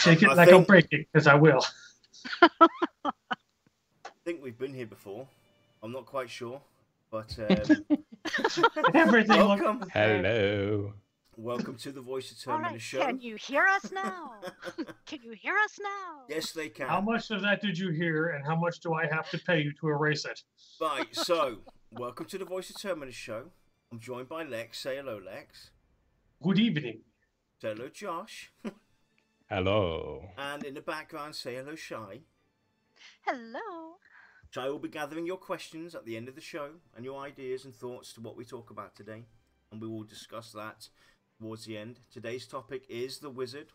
shake it like I'll break it, because I will. I think we've been here before. I'm not quite sure, but Everything. welcome. Hello. Welcome to the Voice of All Terminus right, show. can you hear us now? Can you hear us now? Yes, they can. How much of that did you hear, and how much do I have to pay you to erase it? Right, so, welcome to the Voice of Terminus show. I'm joined by Lex. Say hello, Lex. Good evening. Say hello, Josh. Hello. And in the background, say hello, Shy. Hello. Shy will be gathering your questions at the end of the show and your ideas and thoughts to what we talk about today. And we will discuss that towards the end. Today's topic is the Wizard.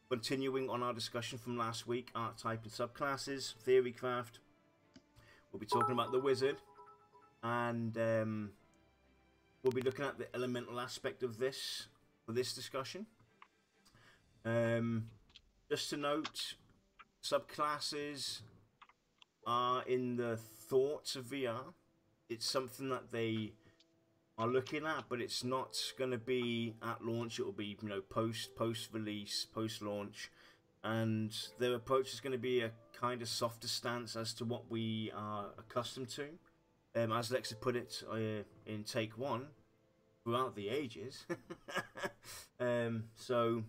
Continuing on our discussion from last week, Archetype and Subclasses, Theorycraft. We'll be talking about the Wizard. And we'll be looking at the elemental aspect of this for this discussion. Just to note, Subclasses are in the thoughts of VR. It's something that they are looking at, but it's not going to be at launch. It will be, you know, post release, post launch, and their approach is going to be a kind of softer stance as to what we are accustomed to. As Lex had put it in take one, throughout the ages. So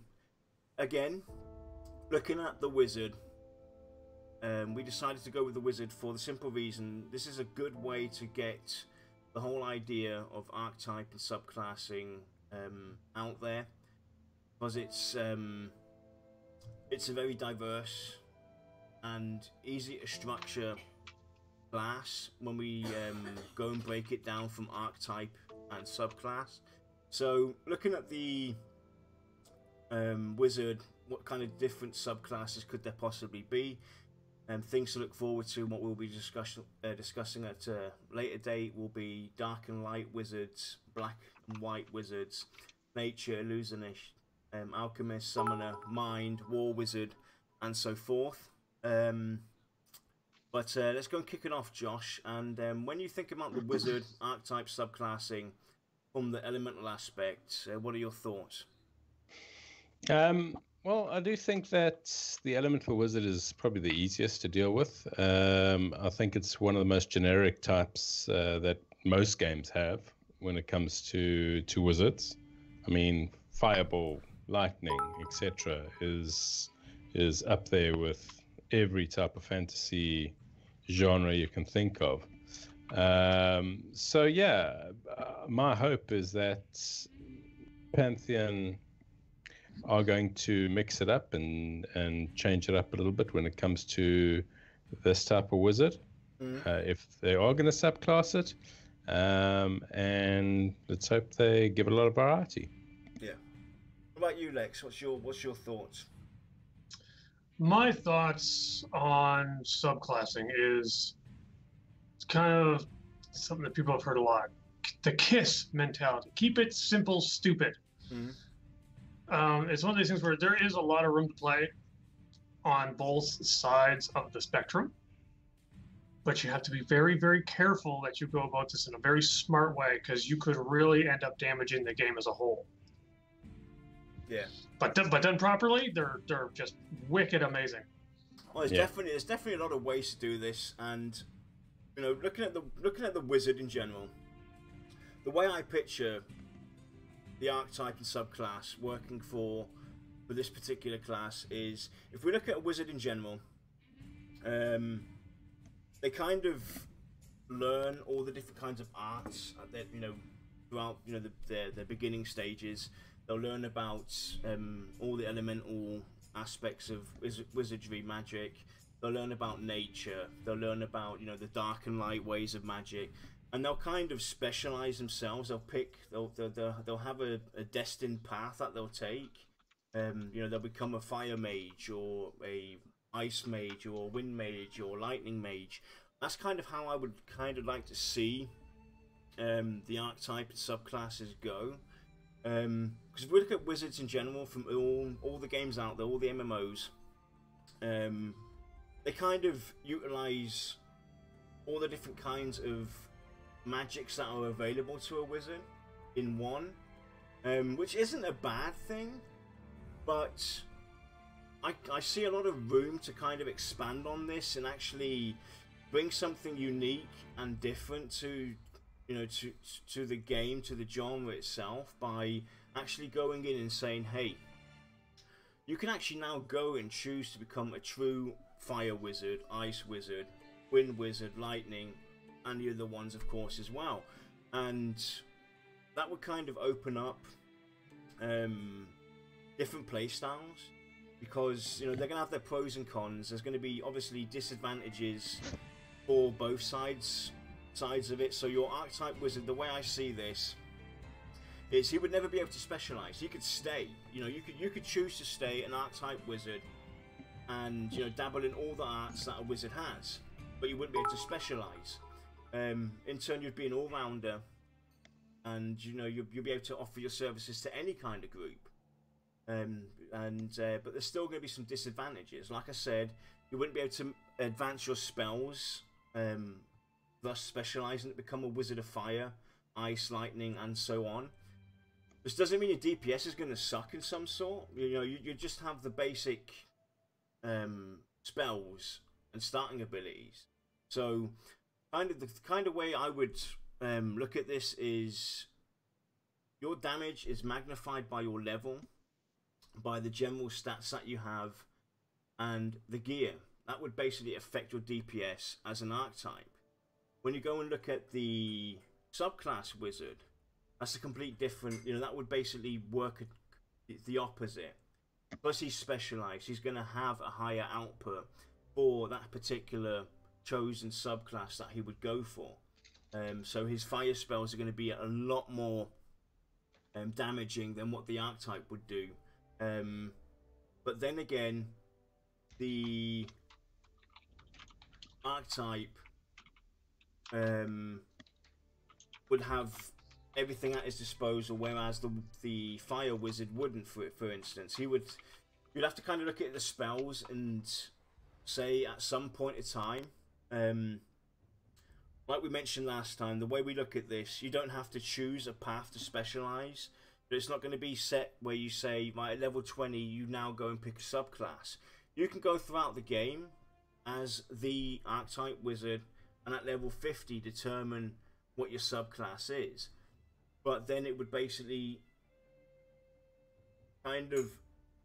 again, looking at the Wizard. We decided to go with the Wizard for the simple reason this is a good way to get the whole idea of archetype and subclassing out there, because it's a very diverse and easy to structure class when we go and break it down from archetype and subclass. So looking at the Wizard, what kind of different subclasses could there possibly be? Things to look forward to, and what we'll be discussing at a later date will be dark and light wizards, black and white wizards, nature, illusionist, alchemist, summoner, mind, war wizard, and so forth. But let's go and kick it off, Josh. And when you think about the wizard archetype subclassing from the elemental aspect, what are your thoughts? Well, I do think that the elemental wizard is probably the easiest to deal with. I think it's one of the most generic types that most games have when it comes to wizards. I mean, fireball, lightning, etc. is up there with every type of fantasy genre you can think of. So yeah, my hope is that Pantheon are going to mix it up and change it up a little bit when it comes to this type of wizard. If they are going to subclass it, and let's hope they give it a lot of variety. Yeah. What about you, Lex? What's your thoughts? My thoughts on subclassing is it's kind of something that people have heard a lot. The KISS mentality. Keep it simple, stupid. It's one of these things where there is a lot of room to play on both sides of the spectrum, but you have to be very, very careful that you go about this in a very smart way, because you could really end up damaging the game as a whole. Yeah. But done properly, they're just wicked amazing. Well, there's definitely a lot of ways to do this, and you know, looking at the wizard in general, the way I picture the archetype and subclass working for this particular class is, if we look at a wizard in general, they kind of learn all the different kinds of arts that, you know, throughout, you know, their beginning stages. They'll learn about all the elemental aspects of wizardry, magic. They'll learn about nature. They'll learn about, you know, the dark and light ways of magic. And they'll kind of specialize themselves. They'll have a destined path that they'll take. You know, they'll become a fire mage, or a ice mage, or a wind mage, or lightning mage. That's kind of how I would kind of like to see the archetype and subclasses go. Because if we look at wizards in general, from all the games out there, all the MMOs, they kind of utilize all the different kinds of magics that are available to a wizard in one, which isn't a bad thing, but I see a lot of room to kind of expand on this and actually bring something unique and different to, you know, to the game, to the genre itself, by actually going in and saying, hey, you can actually now go and choose to become a true fire wizard, ice wizard, wind wizard, lightning, and the other ones, of course, as well. And that would kind of open up different play styles, because, you know, they're going to have their pros and cons. There's going to be obviously disadvantages for both sides of it. So your archetype wizard, the way I see this, is he would never be able to specialize. He could stay, you know, you could choose to stay an archetype wizard and, you know, dabble in all the arts that a wizard has, but you wouldn't be able to specialize. In turn, you'd be an all-rounder, and, you know, you'll be able to offer your services to any kind of group. But there's still going to be some disadvantages. Like I said, you wouldn't be able to advance your spells, thus specializing to become a wizard of fire, ice, lightning, and so on. This doesn't mean your DPS is going to suck in some sort. You know, you just have the basic spells and starting abilities. So, the kind of way I would look at this is your damage is magnified by your level, by the general stats that you have, and the gear. That would basically affect your DPS as an archetype. When you go and look at the subclass wizard, that's a complete different, you know, that would basically work the opposite. Plus he's specialized, he's going to have a higher output for that particular chosen subclass that he would go for. So his fire spells are going to be a lot more damaging than what the archetype would do. But then again, the archetype would have everything at his disposal, whereas the fire wizard wouldn't. For instance, you'd have to kind of look at the spells and say at some point in time, like we mentioned last time, the way we look at this, you don't have to choose a path to specialize. But it's not going to be set where you say, right, at level 20, you now go and pick a subclass. You can go throughout the game as the archetype wizard, and at level 50 determine what your subclass is. But then it would basically kind of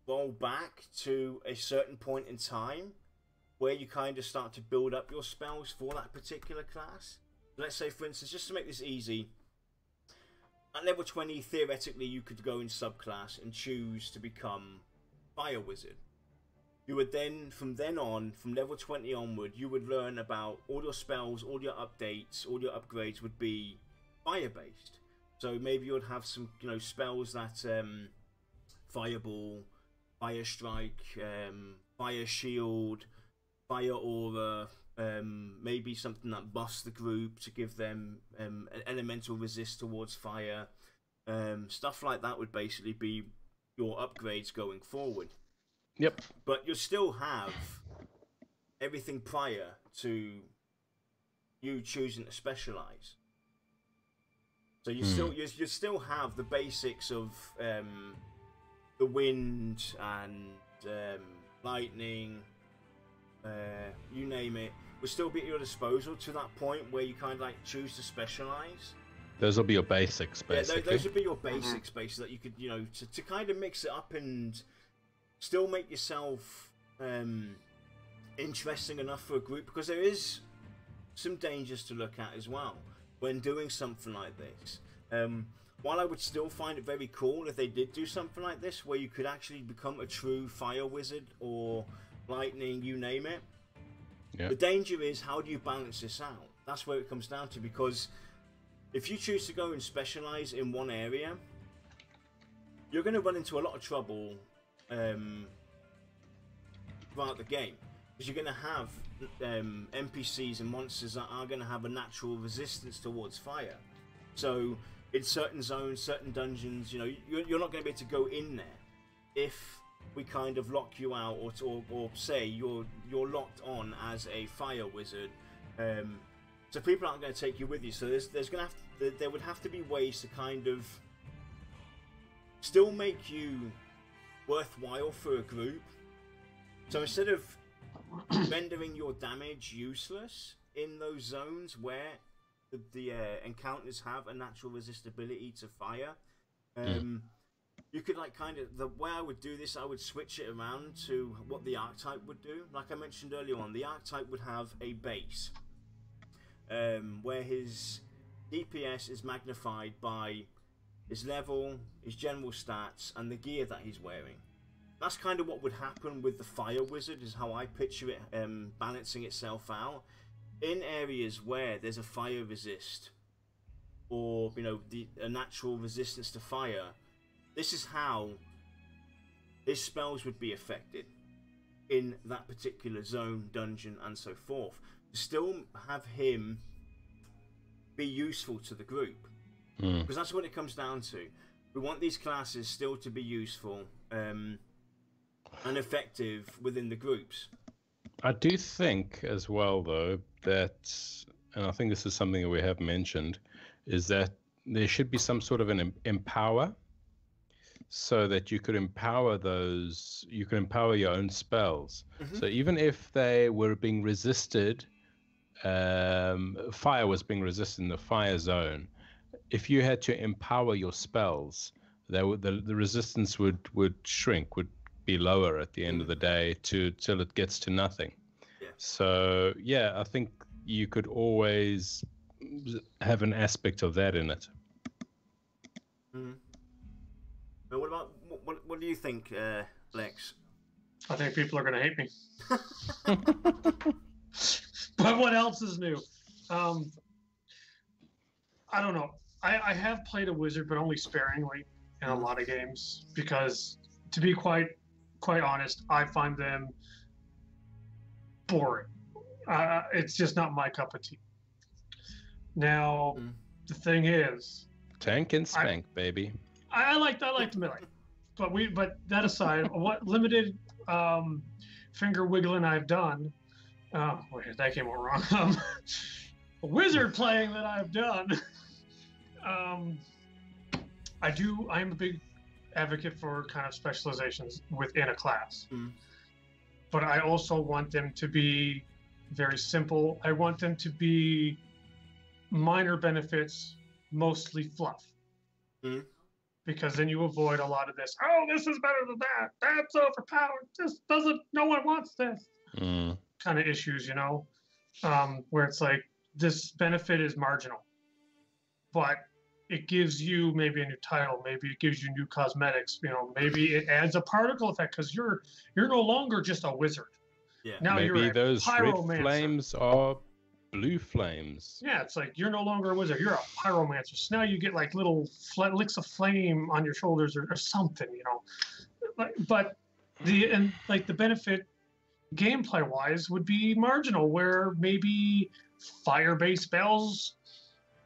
roll back to a certain point in time where you kind of start to build up your spells for that particular class. Let's say, for instance, just to make this easy, at level 20, theoretically, you could go in subclass and choose to become Fire Wizard. You would then, from level 20 onward, you would learn about all your spells, all your updates, all your upgrades would be fire-based. So maybe you would have some, you know, spells that Fireball, Fire Strike, Fire Shield, Fire Aura, maybe something that buffs the group to give them an elemental resist towards fire. Stuff like that would basically be your upgrades going forward. Yep. But you'll still have everything prior to you choosing to specialize. So you still have the basics of the wind and lightning, you name it, will still be at your disposal to that point where you kind of like choose to specialize. Those will be your basics, basically. Yeah, those would be your basics, basically, that you could, you know, to kind of mix it up and still make yourself interesting enough for a group, because there is some dangers to look at as well when doing something like this. While I would still find it very cool if they did do something like this, where you could actually become a true fire wizard or lightning, you name it. Yeah. The danger is, how do you balance this out? That's where it comes down to, because if you choose to go and specialize in one area, you're going to run into a lot of trouble throughout the game, because you're going to have NPCs and monsters that are going to have a natural resistance towards fire. So in certain zones, certain dungeons, you know, you're not going to be able to go in there if we kind of lock you out, or say you're locked on as a fire wizard. So people aren't going to take you with you. So there would have to be ways to kind of still make you worthwhile for a group, So instead of rendering your damage useless in those zones where the encounters have a natural resistibility to fire, you could like kind of, the way I would do this, I would switch it around to what the Archetype would do. Like I mentioned earlier on, the Archetype would have a base where his DPS is magnified by his level, his general stats, and the gear that he's wearing. That's kind of what would happen with the Fire Wizard, is how I picture it balancing itself out. In areas where there's a fire resist, or, you know, a natural resistance to fire, this is how his spells would be affected in that particular zone, dungeon, and so forth. To still have him be useful to the group. Because that's what it comes down to. We want these classes still to be useful and effective within the groups. I do think as well, though, that, and I think this is something that we have mentioned, is that there should be some sort of an empower, so that you could empower those, you can empower your own spells. So even if they were being resisted, fire was being resisted in the fire zone, if you had to empower your spells, the resistance would shrink, would be lower at the end of the day till it gets to nothing. So yeah, I think you could always have an aspect of that in it. But what about what do you think, Lex? I think people are going to hate me. But what else is new? I don't know. I have played a wizard, but only sparingly in a lot of games, because to be quite honest, I find them boring. It's just not my cup of tea. Now, the thing is, tank and spank, baby. I like the melee, but that aside, what limited finger wiggling I've done, wait, that came out wrong. Wizard playing that I've done, I am a big advocate for kind of specializations within a class, but I also want them to be very simple. I want them to be minor benefits, mostly fluff. Because then you avoid a lot of this, oh, this is better than that, that's overpowered, this doesn't, no one wants this kind of issues, you know, where it's like, this benefit is marginal, but it gives you maybe a new title, maybe it gives you new cosmetics, you know, maybe it adds a particle effect, because you're no longer just a wizard. Now maybe you're those red flames are blue flames. Yeah, it's like you're no longer a wizard, you're a pyromancer. So now you get like little licks of flame on your shoulders or something, you know. But the benefit gameplay wise would be marginal, where maybe fire-based spells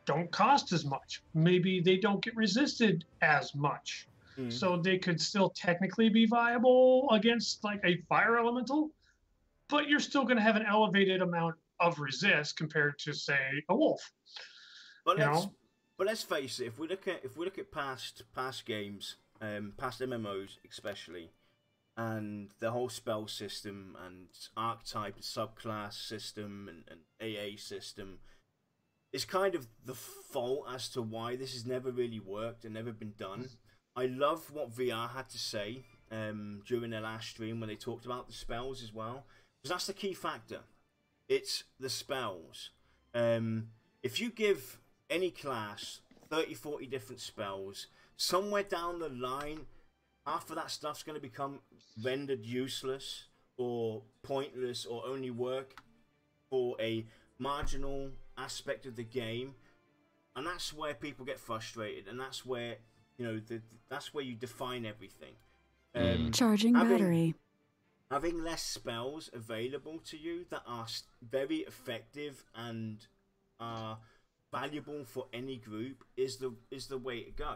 don't cost as much. Maybe they don't get resisted as much. So they could still technically be viable against like a fire elemental, but you're still going to have an elevated amount of resist compared to, say, a wolf. But let's face it. If we look at past games, past MMOs especially, and the whole spell system and archetype, subclass system and AA system, is kind of the fault as to why this has never really worked and never been done. I love what VR had to say during their last stream when they talked about the spells as well, because that's the key factor. It's the spells. If you give any class 30-40 different spells, somewhere down the line, half of that stuff's going to become rendered useless or pointless, or only work for a marginal aspect of the game, and that's where people get frustrated, and that's where, you know, that's where you define everything. Charging battery. Having less spells available to you that are very effective and are valuable for any group is the way to go.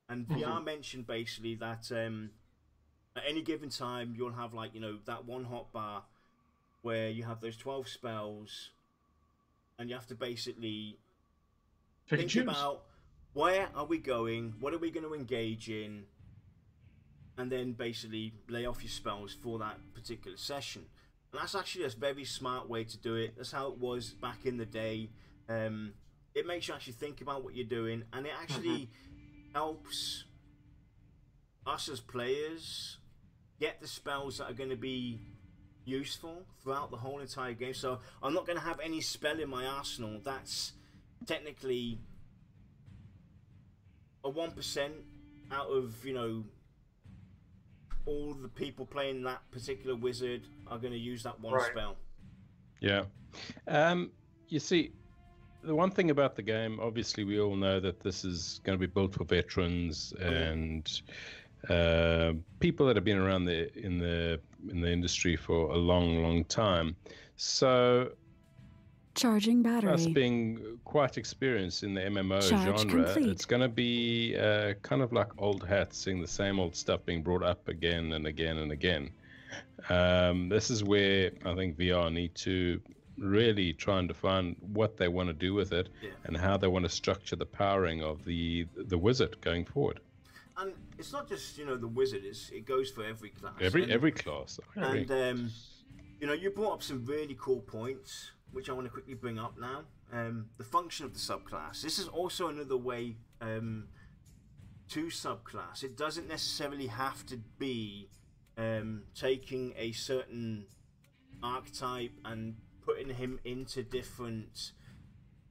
And VR mentioned basically that at any given time you'll have, like, you know, that one hotbar where you have those 12 spells, and you have to basically think about where are we going, what are we going to engage in, and then basically lay off your spells for that particular session. And that's actually a very smart way to do it. That's how it was back in the day. It makes you actually think about what you're doing, and it actually helps us as players get the spells that are going to be useful throughout the whole entire game. So I'm not going to have any spell in my arsenal that's technically a 1% out of, you know, all the people playing that particular wizard are going to use that one spell. Yeah. You see, the one thing about the game, obviously we all know that this is going to be built for veterans and people that have been around in the industry for a long time. So charging battery. Us being quite experienced in the MMO Charge genre, complete. it's going to be kind of like old hats, seeing the same old stuff being brought up again and again and again. This is where I think VR need to really try and define what they want to do with it and how they want to structure the powering of the wizard going forward. And it's not just, you know, the wizard, it goes for every class. Every class. And you know, you brought up some really cool points, which I want to quickly bring up now. The function of the subclass. This is also another way to subclass. It doesn't necessarily have to be taking a certain archetype and putting him into different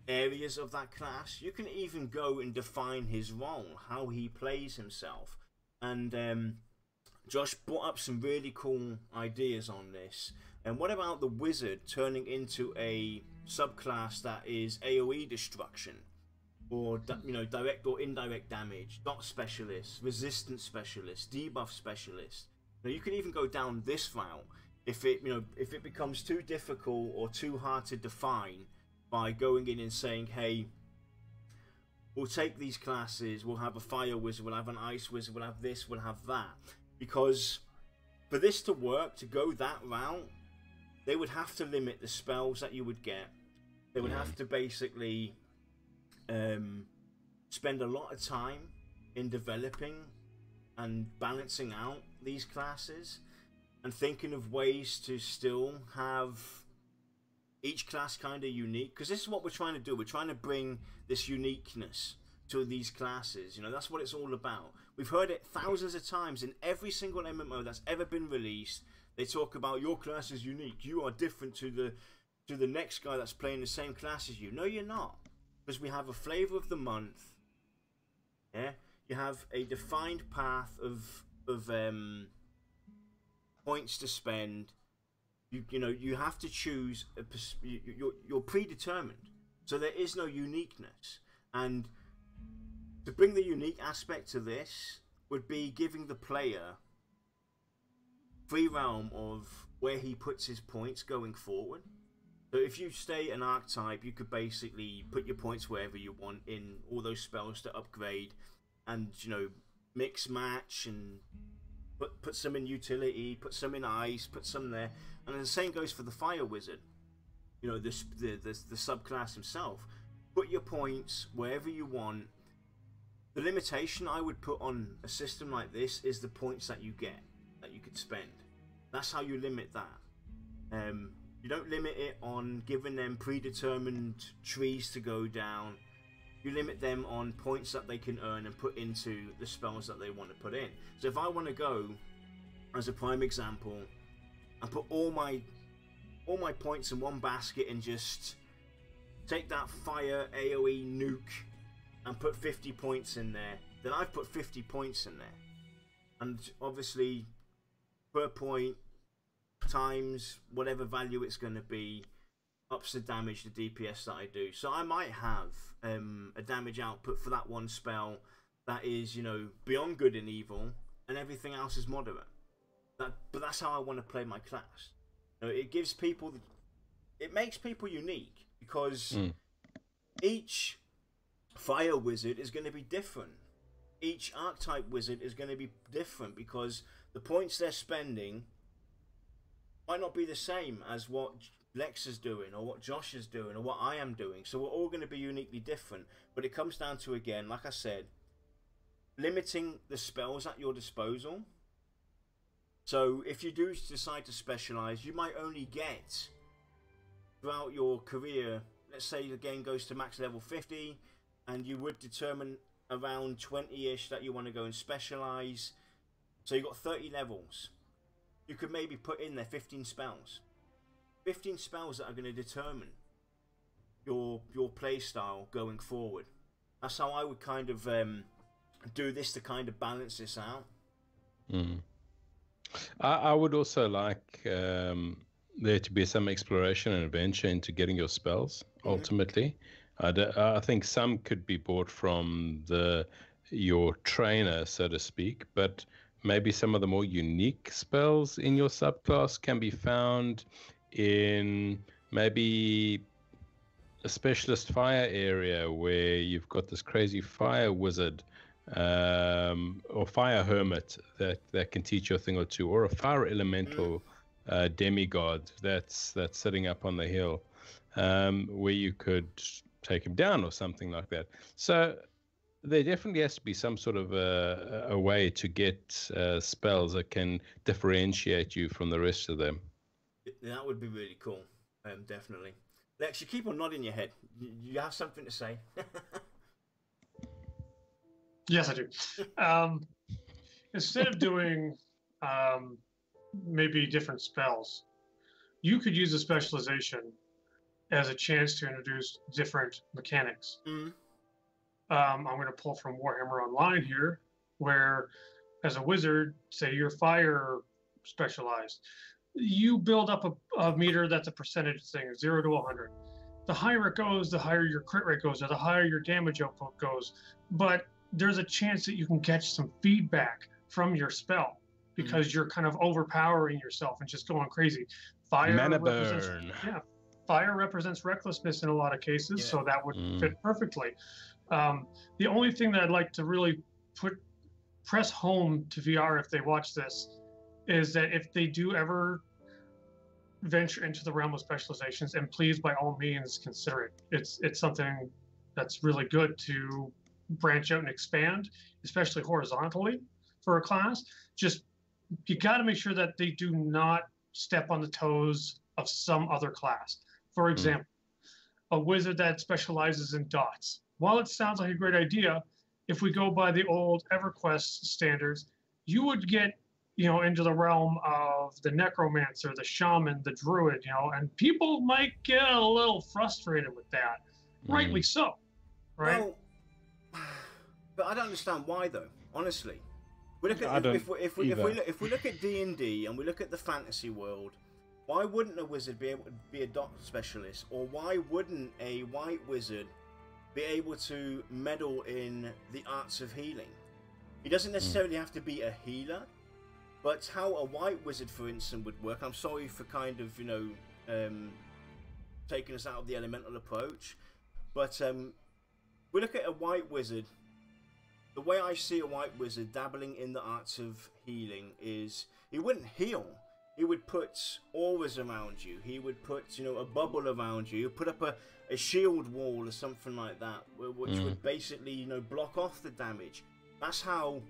areas of that class. You can even go and define his role, how he plays himself. And Josh brought up some really cool ideas on this. And what about the wizard turning into a subclass that is AoE destruction, or you know, direct or indirect damage, dot specialist, resistance specialist, debuff specialist? Now you can even go down this route if it becomes too difficult or too hard to define, by going in and saying, hey, we'll take these classes, we'll have a fire wizard, we'll have an ice wizard, we'll have this, we'll have that. Because for this to work, to go that route, they would have to limit the spells that you would get. They would have to basically spend a lot of time in developing and balancing out these classes and thinking of ways to still have each class kind of unique, because this is what we're trying to do. We're trying to bring this uniqueness to these classes. You know, that's what it's all about. We've heard it thousands of times in every single MMO that's ever been released. They talk about your class is unique. You are different to the next guy that's playing the same class as you. No, you're not, because we have a flavor of the month. Yeah, you have a defined path of points to spend. You know, you have to choose you're predetermined, so there is no uniqueness. And to bring the unique aspect to this would be giving the player free realm of where he puts his points going forward. So if you stay an archetype, you could basically put your points wherever you want in all those spells to upgrade, and, you know, mix match and put some in utility, put some in ice, put some there. And the same goes for the fire wizard. You know, the subclass himself. Put your points wherever you want. The limitation I would put on a system like this is the points that you get, that you could spend. That's how you limit that. You don't limit it on giving them predetermined trees to go down. You limit them on points that they can earn and put into the spells that they want to put in. So if I want to go, as a prime example, and put all my points in one basket and just take that fire AoE nuke and put 50 points in there, then I've put 50 points in there. And obviously, per point times whatever value it's going to be, ups the damage, the DPS that I do. So I might have a damage output for that one spell that is, you know, beyond good and evil, and everything else is moderate. But that's how I want to play my class. You know, it gives people, it makes people unique, because each fire wizard is going to be different. Each archetype wizard is going to be different, because the points they're spending might not be the same as what Lex is doing, or what Josh is doing, or what I am doing. So we're all going to be uniquely different. But it comes down to, again, like I said, limiting the spells at your disposal So if you do decide to specialize, you might only get throughout your career, let's say the game goes to max level 50, and you would determine around 20-ish that you want to go and specialize. So you've got 30 levels. You could maybe put in there 15 spells. 15 spells that are going to determine your play style going forward. That's how I would kind of do this to kind of balance this out. I would also like there to be some exploration and adventure into getting your spells, ultimately. I think some could be bought from your trainer, so to speak, but maybe some of the more unique spells in your subclass can be found in maybe a specialist fire area where you've got this crazy fire wizard or fire hermit that can teach you a thing or two, or a fire elemental demigod that's sitting up on the hill where you could take him down or something like that. So there definitely has to be some sort of a way to get spells that can differentiate you from the rest of them. That would be really cool, definitely. Lex, you keep on nodding your head. You have something to say? Yes, I do. Instead of doing maybe different spells, you could use a specialization as a chance to introduce different mechanics. I'm going to pull from Warhammer Online here, where as a wizard, say you're fire specialized, you build up a meter that's a percentage thing, 0 to 100. The higher it goes, the higher your crit rate goes, or the higher your damage output goes. But there's a chance that you can catch some feedback from your spell because you're kind of overpowering yourself and just going crazy. Fire represents recklessness in a lot of cases, so that would fit perfectly. The only thing that I'd like to really press home to VR if they watch this is that if they do ever venture into the realm of specializations, and please by all means consider it. It's something that's really good to branch out and expand, especially horizontally for a class. Just you got to make sure that they do not step on the toes of some other class. For example, a wizard that specializes in dots. While it sounds like a great idea, if we go by the old EverQuest standards, you would get, into the realm of the necromancer, the shaman, the druid, and people might get a little frustrated with that. Rightly so, right? Well, but I don't understand why, though. Honestly, if we look at D&D and we look at the fantasy world, why wouldn't a wizard be able to be a dot specialist, or why wouldn't a white wizard be able to meddle in the arts of healing? He doesn't necessarily have to be a healer, but how a white wizard, for instance, would work. I'm sorry for kind of taking us out of the elemental approach, but we look at a white wizard. The way I see a white wizard dabbling in the arts of healing is he wouldn't heal. He would put auras around you. He would put, a bubble around you. He would put up a shield wall or something like that, which would basically, block off the damage. That's how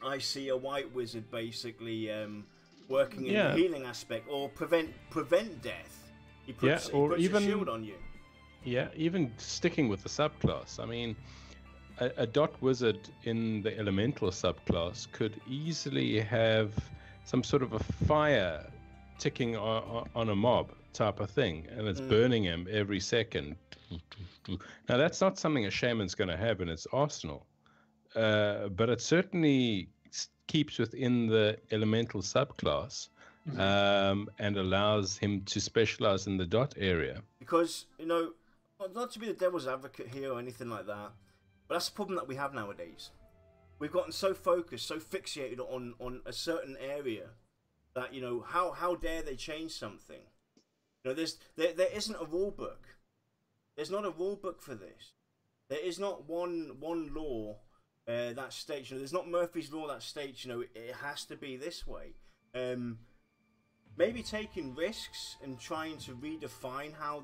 I see a white wizard basically working in the healing aspect, or prevent death. He puts a shield on you. Yeah, even sticking with the subclass. I mean, a dot wizard in the elemental subclass could easily have some sort of a fire ticking on a mob type of thing, and it's burning him every second. Now, that's not something a shaman's going to have in its arsenal, but it certainly keeps within the elemental subclass and allows him to specialize in the dot area. Because, not to be the devil's advocate here or anything like that, but that's the problem that we have nowadays. We've gotten so focused, so fixated on a certain area that, how dare they change something? There isn't a rule book. There's not a rule book for this. There is not one law that states, there's not Murphy's Law that states, it has to be this way. Maybe taking risks and trying to redefine how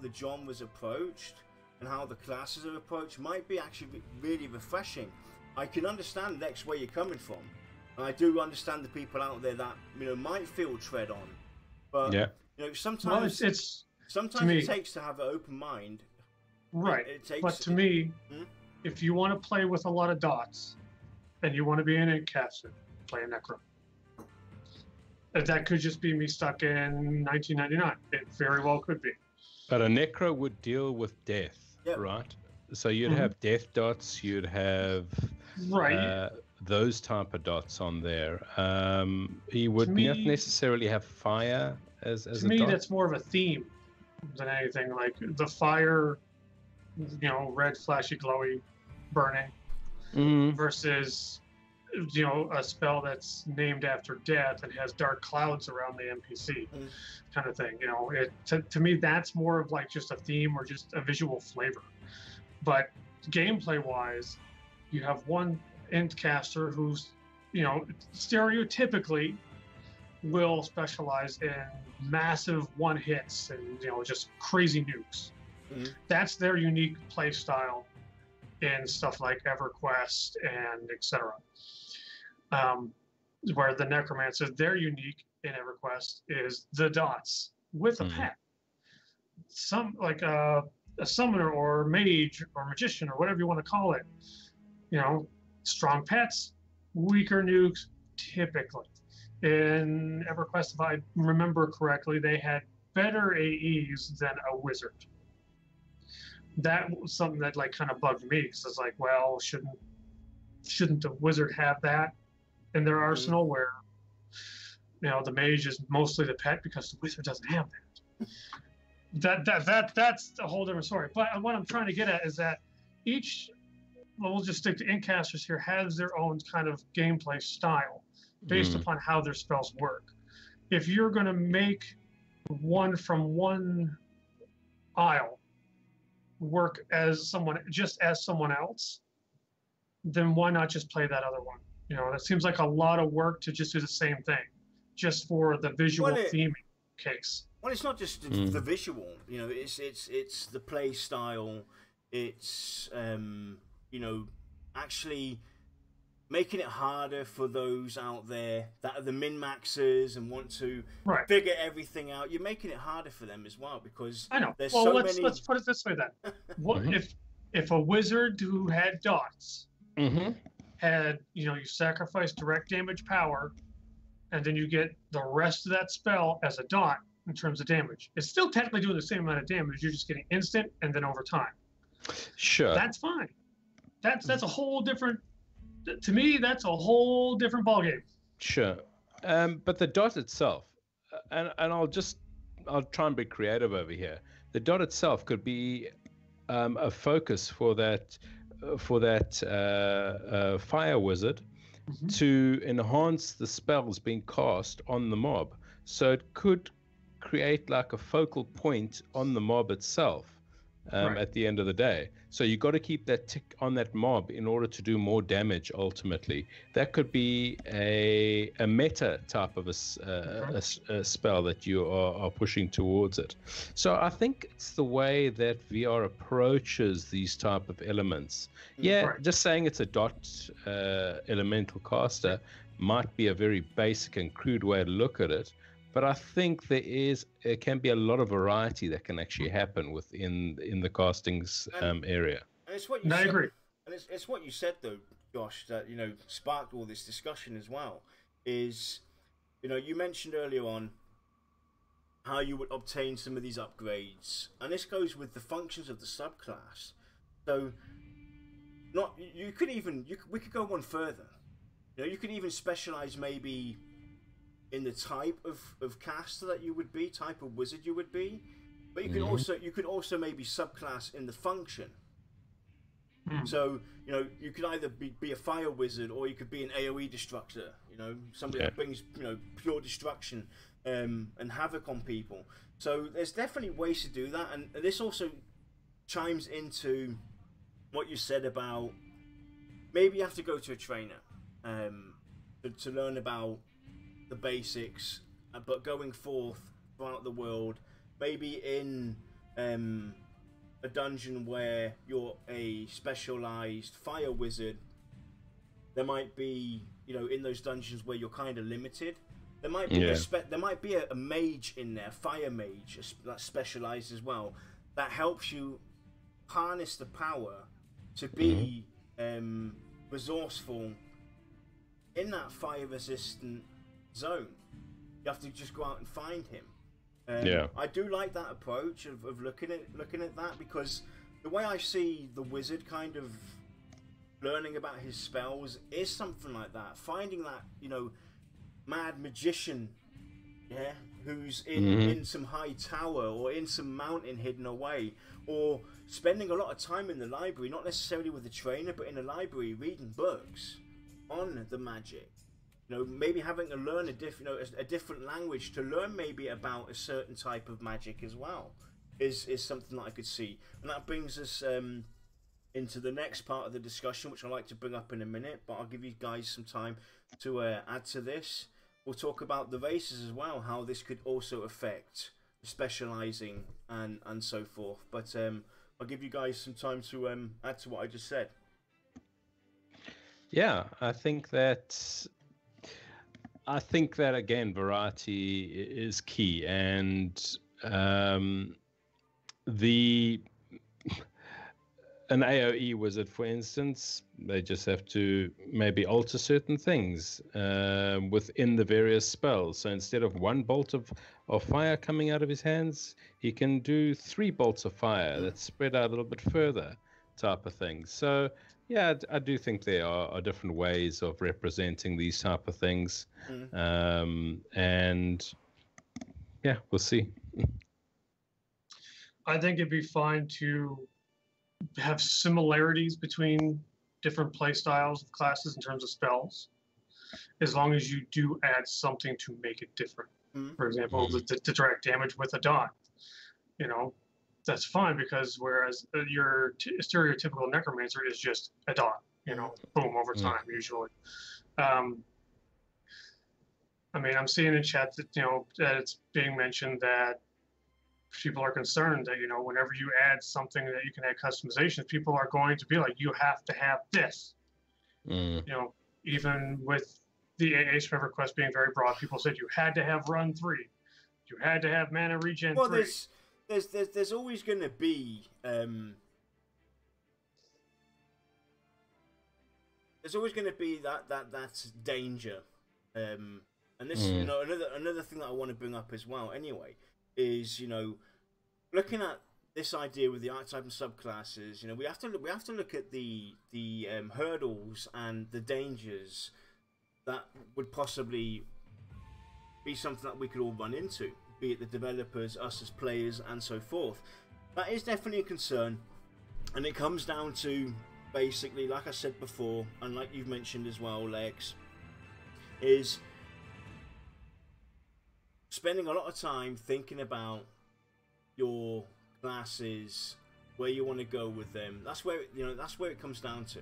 the genre's approached and how the classes are approached might be actually really refreshing. I can understand, Lex, where you're coming from, And I do understand the people out there that might feel tread on, but sometimes sometimes it takes to have an open mind. Right. It takes, but to me, if you want to play with a lot of dots, and you want to be an Incaster, play a Necro. That could just be me stuck in 1999. It very well could be. But a Necro would deal with death, right? So you'd have death dots, you'd have those type of dots on there. He would not necessarily have fire as to a me, dot. that's more of a theme than anything. Like the fire, red, flashy, glowy, burning, versus a spell that's named after death and has dark clouds around the NPC, kind of thing. To me, that's more of like just a theme or just a visual flavor. But gameplay-wise, you have one Intcaster who's, stereotypically will specialize in massive one-hits and just crazy nukes. That's their unique play style in stuff like EverQuest and etc. Where the Necromancer, their unique in EverQuest is the dots with a pet. Some like a summoner or mage or magician or whatever you want to call it. Strong pets, weaker nukes, typically. In EverQuest, if I remember correctly, they had better AEs than a wizard. That was something that kind of bugged me because it's like, well, shouldn't the wizard have that in their arsenal where the mage is mostly the pet because the wizard doesn't have that. That's a whole different story. But what I'm trying to get at is that each, we'll just stick to Incasters here, has their own kind of gameplay style based upon how their spells work. If you're going to make one from one isle work as someone else, then why not just play that other one? That seems like a lot of work to just do the same thing, just for the visual theming case. Well, it's not just the visual. It's the play style. It's actually making it harder for those out there that are the min-maxers and want to figure everything out. You're making it harder for them as well because I know. There's well, so let's many... let's put it this way then. What if a wizard who had dots had you sacrifice direct damage power, and then you get the rest of that spell as a dot in terms of damage. It's still technically doing the same amount of damage. You're just getting instant and then over time. Sure. That's fine. That's a whole different. To me, that's a whole different ballgame. Sure. But the dot itself, and I'll try and be creative over here. The dot itself could be a focus for that fire wizard to enhance the spells being cast on the mob. So it could create like a focal point on the mob itself at the end of the day. So you got to keep that tick on that mob in order to do more damage ultimately. That could be a meta type of a spell that you are pushing towards it. So I think it's the way that VR approaches these type of elements. Just saying it's a dot elemental caster might be a very basic and crude way to look at it. But I think there can be a lot of variety that can actually happen within the castings area. And it's what you I said, agree. And it's what you said though, Josh, that sparked all this discussion as well. Is you mentioned earlier on how you would obtain some of these upgrades, and this goes with the functions of the subclass. So we could go one further. You could even specialize maybe in the type of caster that you would be, type of wizard you would be, but you could also maybe subclass in the function. So you could either be a fire wizard or you could be an AOE destructor. Somebody that brings pure destruction and havoc on people. So there's definitely ways to do that, and this also chimes into what you said about maybe you have to go to a trainer to learn about the basics, but going forth throughout the world, maybe in a dungeon where you're a specialized fire wizard, There might be, you know, in those dungeons where you're kind of limited. There might be there might be a mage in there, fire mage, that's specialized as well, that helps you harness the power to be resourceful in that fire resistant zone. You have to just go out and find him. I do like that approach of looking at that, because the way I see the wizard kind of learning about his spells is something like that. Finding that, you know, mad magician, who's in some high tower or in some mountain hidden away, or spending a lot of time in the library, not necessarily with a trainer, but in a library reading books on the magic. You know, maybe having to learn a different language to learn maybe about a certain type of magic as well is something that I could see. And that brings us into the next part of the discussion, which I'd like to bring up in a minute, but I'll give you guys some time to add to this. We'll talk about the races as well, how this could also affect specializing and so forth. But I'll give you guys some time to add to what I just said. Yeah, I think that again, variety is key, and an AoE wizard, for instance, they just have to maybe alter certain things within the various spells. So instead of one bolt of fire coming out of his hands, he can do 3 bolts of fire that's spread out a little bit further, type of thing. So yeah, I do think there are different ways of representing these type of things, and yeah, we'll see. I think it'd be fine to have similarities between different play styles of classes in terms of spells, as long as you do add something to make it different. For example, the direct damage with a dot, you know, that's fine, because whereas your stereotypical necromancer is just a dot, you know, boom, over time usually. I mean, I'm seeing in chat that, you know, that it's being mentioned that people are concerned that, you know, whenever you add something that you can add customizations, people are going to be like, you have to have this. You know, even with the AA spread request being very broad, people said you had to have run 3, you had to have mana regen 3. There's always going to be that danger, and this, you know, another thing that I want to bring up as well anyway is, you know, looking at this idea with the archetype and subclasses, you know, we have to look at the hurdles and the dangers that would possibly be something that we could all run into, be it the developers, us as players, and so forth. That is definitely a concern, and it comes down to basically, like I said before, and like you've mentioned as well, Lex, is spending a lot of time thinking about your classes, where you want to go with them. That's where it comes down to,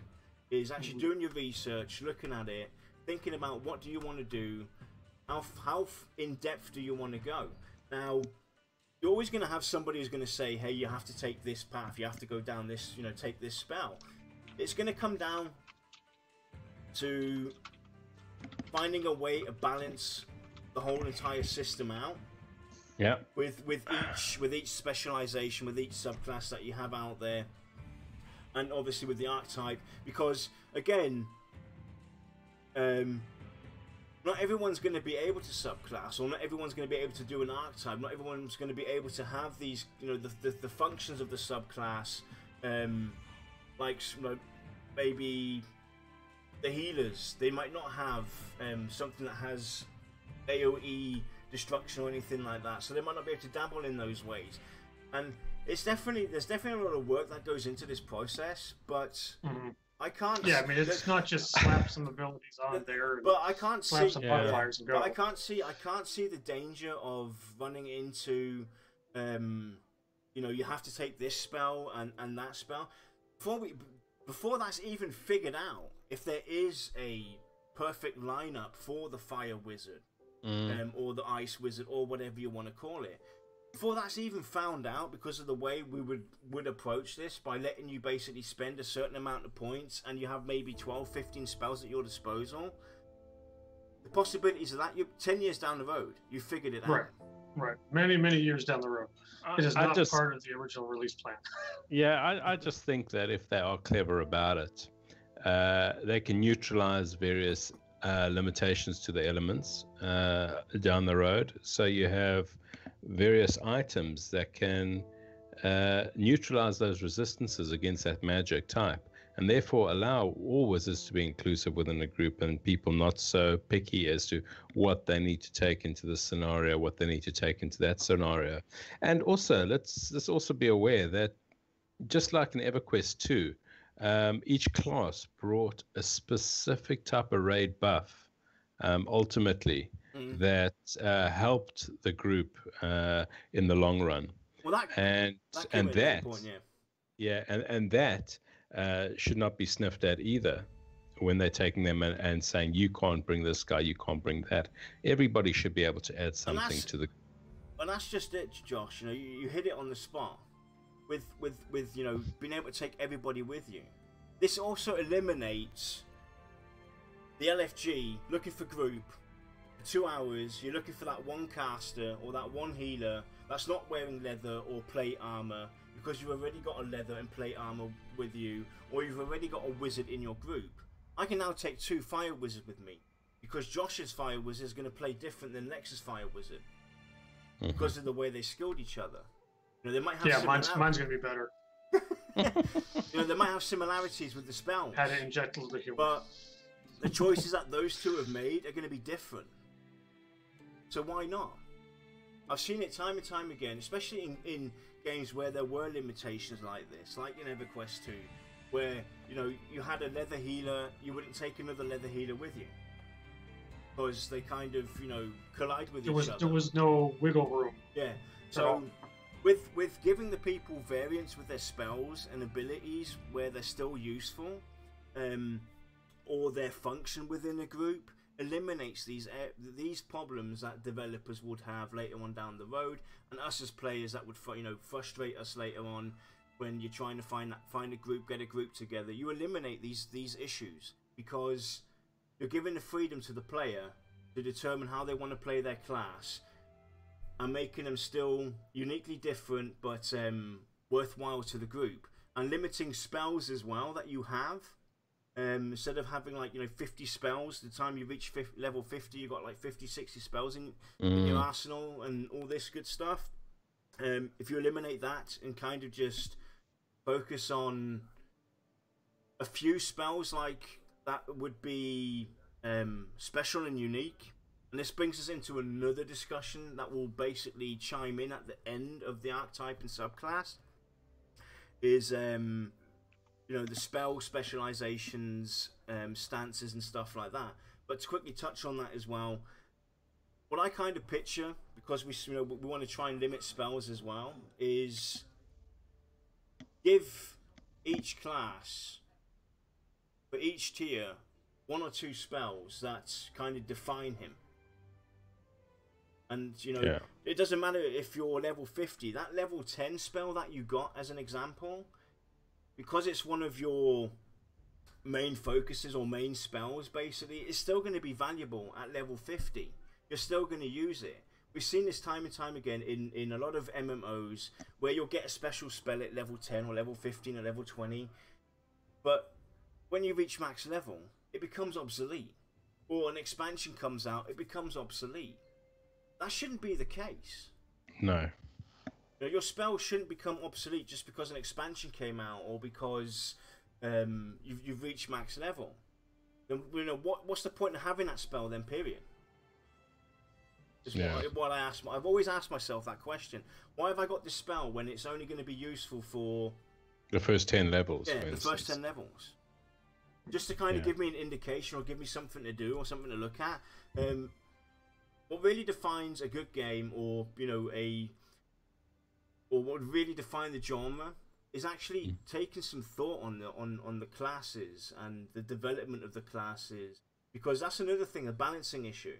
is actually doing your research, looking at it, thinking about what do you want to do, how in depth do you want to go. Now, you're always going to have somebody who's going to say, hey, you have to take this path, you have to go down this, you know, take this spell. It's going to come down to finding a way to balance the whole entire system out. Yeah. With each specialization, with each subclass that you have out there, and obviously with the archetype, because again, not everyone's going to be able to subclass, or not everyone's going to be able to do an archetype. Not everyone's going to be able to have these, you know, the functions of the subclass, like, you know, maybe the healers. They might not have something that has AoE destruction or anything like that, so they might not be able to dabble in those ways. And there's definitely a lot of work that goes into this process, but I can't. Yeah, I mean, it's not just slap some abilities on there. But I can't slap see some bonfires and go. But I can't see the danger of running into, you know, you have to take this spell and that spell before that's even figured out. If there is a perfect lineup for the fire wizard, or the ice wizard, or whatever you want to call it, before that's even found out, because of the way we would approach this, by letting you basically spend a certain amount of points and you have maybe 12, 15 spells at your disposal, the possibilities of that, you're 10 years down the road, you figured it out. Right. Many years down the road. It is not part of the original release plan. Yeah, I just think that if they are clever about it, they can neutralize various limitations to the elements down the road. So you have various items that can neutralize those resistances against that magic type, and therefore allow all wizards to be inclusive within a group and people not so picky as to what they need to take into this scenario, what they need to take into that scenario. And also, let's also be aware that just like in EverQuest 2, each class brought a specific type of raid buff, ultimately, that helped the group in the long run. Well, that should not be sniffed at either when they're taking them and saying, you can't bring this guy, you can't bring that. Everybody should be able to add something to the... And that's just it, Josh. You know, you hit it on the spot with you know, being able to take everybody with you. This also eliminates the LFG looking for group for 2 hours. You're looking for that one caster or that one healer that's not wearing leather or plate armor, because you've already got a leather and plate armor with you, or you've already got a wizard in your group. I can now take 2 fire wizards with me, because Josh's fire wizard is going to play different than Lex's fire wizard, because of the way they skilled each other. You know, they might have mine's going to be better. You know, they might have similarities with the spells. Had to inject a little humor. But the choices that those two have made are going to be different. So why not? I've seen it time and time again, especially in games where there were limitations like this, like in EverQuest 2, where, you know, you had a leather healer, you wouldn't take another leather healer with you, because they kind of, you know, collide with each other. There was no wiggle room. Yeah. So with giving the people variance with their spells and abilities where they're still useful, or their function within a group, eliminates these problems that developers would have later on down the road, and us as players that would, you know, frustrate us later on when you're trying to find a group, get a group together. You eliminate these issues because you're giving the freedom to the player to determine how they want to play their class, and making them still uniquely different but worthwhile to the group, and limiting spells as well that you have. Instead of having, like, you know, 50 spells, the time you reach level 50, you've got like 50, 60 spells in your arsenal and all this good stuff. If you eliminate that and kind of just focus on a few spells like that would be special and unique. And this brings us into another discussion that will basically chime in at the end of the archetype and subclass, is you know, the spell specializations, stances and stuff like that. But to quickly touch on that as well, what I kind of picture, because we want to try and limit spells as well, is give each class, for each tier, 1 or 2 spells that kind of define him. And, you know, it doesn't matter if you're level 50, that level 10 spell that you got, as an example, because it's one of your main focuses or main spells, basically, it's still going to be valuable at level 50. You're still going to use it. We've seen this time and time again in a lot of MMOs, where you'll get a special spell at level 10 or level 15 or level 20, but when you reach max level, it becomes obsolete. Or an expansion comes out, it becomes obsolete. That shouldn't be the case. No. You know, your spell shouldn't become obsolete just because an expansion came out, or because you've reached max level. Then, you know, what's the point of having that spell then? Period. What I ask. I've always asked myself that question. Why have I got this spell when it's only going to be useful for the first 10 levels? Yeah, the first 10 levels. Just to kind of give me an indication, or give me something to do, or something to look at. What really defines a good game, or, you know, or what would really define the genre, is actually taking some thought on the classes and the development of the classes, because that's another thing, a balancing issue.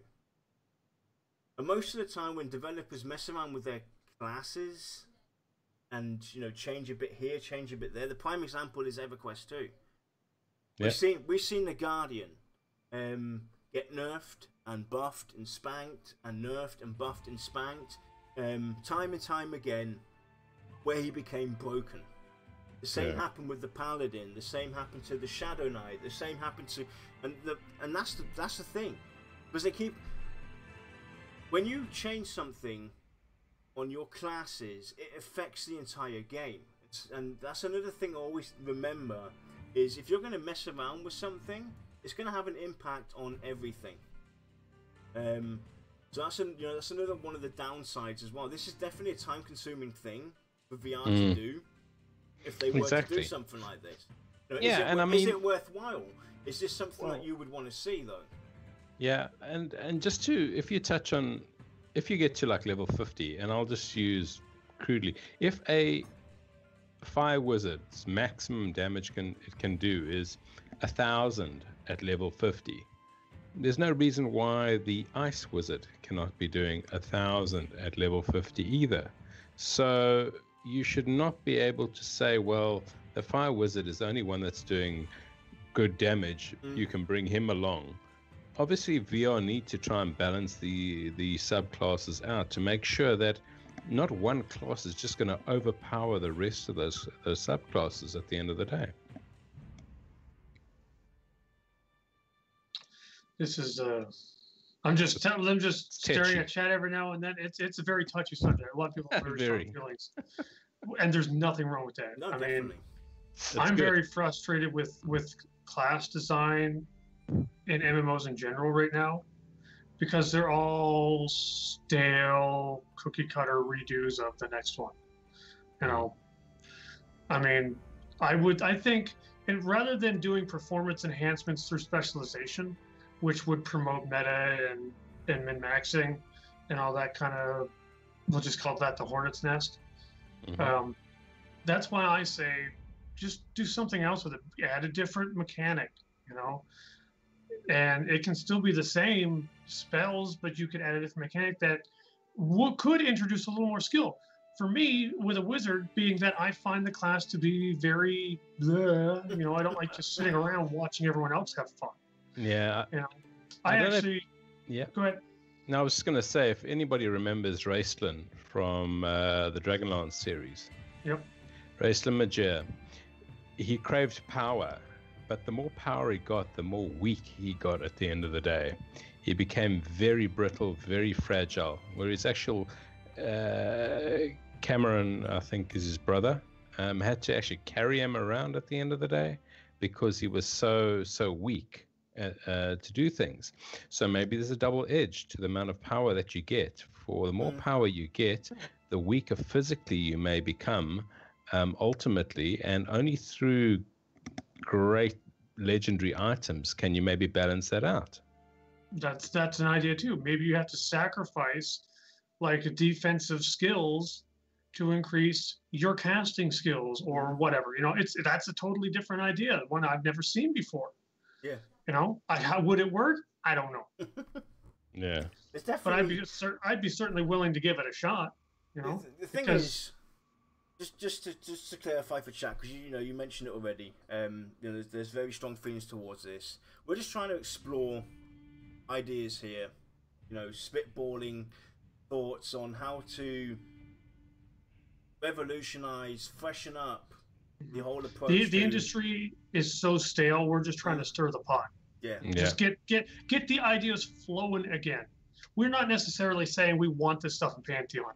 And most of the time when developers mess around with their classes and, you know, change a bit here, change a bit there. The prime example is EverQuest 2. Yeah. We've seen the Guardian get nerfed and buffed and spanked and nerfed and buffed and spanked time and time again, where he became broken. The same happened with the Paladin. The same happened to the Shadow Knight. The same happened to and that's the thing, because they keep, when you change something on your classes, it affects the entire game. And that's another thing I always remember, is if you're going to mess around with something, it's going to have an impact on everything. So that's that's another one of the downsides as well. This is definitely a time-consuming thing for VR to do, if they were to do something like this. You know, is it worthwhile? Is this something that you would want to see, though? Yeah, and just to, if you touch on, if you get to like level 50, and I'll just use crudely, if a fire wizard's maximum damage it can do is 1,000 at level 50, there's no reason why the ice wizard cannot be doing 1,000 at level 50 either. So you should not be able to say, well, the fire wizard is the only one that's doing good damage, you can bring him along. Obviously VR need to try and balance the subclasses out to make sure that not one class is just going to overpower the rest of those subclasses at the end of the day. This is I'm just staring at chat every now and then. It's a very touchy subject. A lot of people have very strong feelings, and there's nothing wrong with that. No, I definitely. mean, I'm very frustrated with class design in MMOs in general right now, because they're all stale cookie cutter redos of the next one. You know, I mean, I think, and rather than doing performance enhancements through specialization, which would promote meta and min-maxing and all that kind of, we'll just call that the hornet's nest. That's why I say just do something else with it. Add a different mechanic, you know, and it can still be the same spells, but you could add a different mechanic that could introduce a little more skill. For me, with a wizard, being that I find the class to be very, you know, I don't like just sitting around watching everyone else have fun. Yeah. You know, I actually. Yeah. Go ahead. Now, I was just going to say, if anybody remembers Raistlin from the Dragonlance series. Yep. Raistlin Major, he craved power, but the more power he got, the more weak he got at the end of the day. He became very brittle, very fragile, whereas actual Cameron, I think is his brother, had to actually carry him around at the end of the day because he was so weak to do things. So maybe there's a double edge to the amount of power that you get. For the more power you get, the weaker physically you may become ultimately, and only through great legendary items can you maybe balance that out. That's an idea too. Maybe you have to sacrifice like defensive skills to increase your casting skills or whatever. You know, that's a totally different idea, one I've never seen before. Yeah. You know, how would it work? I don't know. Yeah. It's definitely. But I'd be certainly willing to give it a shot. You know, the thing is, just to clarify for chat, because you mentioned it already. There's very strong feelings towards this. We're just trying to explore ideas here. You know, spitballing thoughts on how to revolutionize, freshen up the whole approach. The industry is so stale. We're just trying to stir the pot. Yeah. Just get the ideas flowing again. We're not necessarily saying we want this stuff in Pantheon.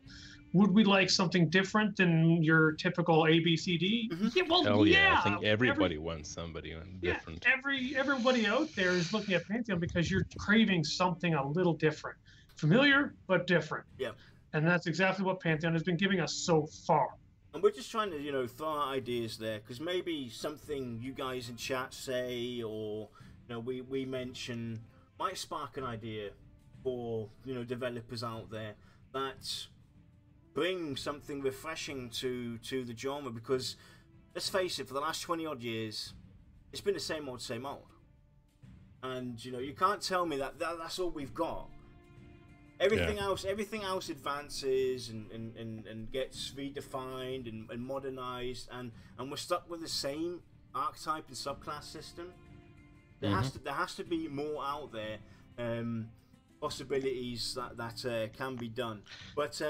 Would we like something different than your typical ABCD? Yeah, well, I think everybody wants somebody different. Everybody out there is looking at Pantheon because you're craving something a little different, familiar but different. Yeah. And that's exactly what Pantheon has been giving us so far. And we're just trying to, throw out ideas there, because maybe something you guys in chat say, or we mention, might spark an idea for developers out there that bring something refreshing to the genre. Because let's face it, for the last 20 odd years, it's been the same old, and you can't tell me that that's all we've got. Everything else advances and gets redefined and modernized, and we're stuck with the same archetype and subclass system. There has to be more out there, possibilities that can be done. But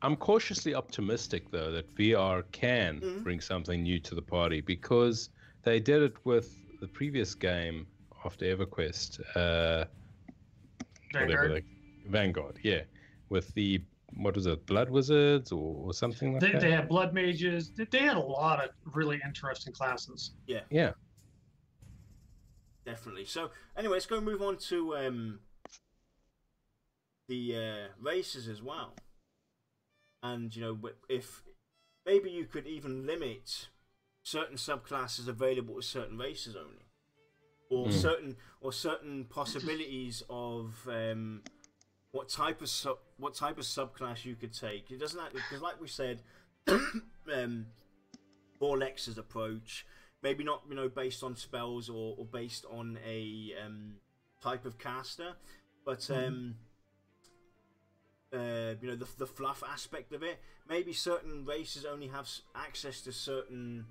I'm cautiously optimistic though that VR can bring something new to the party, because they did it with the previous game after EverQuest. Vanguard, yeah, with the, what was it, Blood Wizards or something like that? They had Blood Mages. They had a lot of really interesting classes. Yeah. Definitely. So, anyway, let's go move on to the races as well. And, you know, if maybe you could even limit certain subclasses available to certain races only, or certain possibilities of what type of subclass you could take. It doesn't have, because, like we said, Vorlex's approach, maybe not, you know, based on spells or based on a type of caster, but you know, the fluff aspect of it. Maybe certain races only have access to certain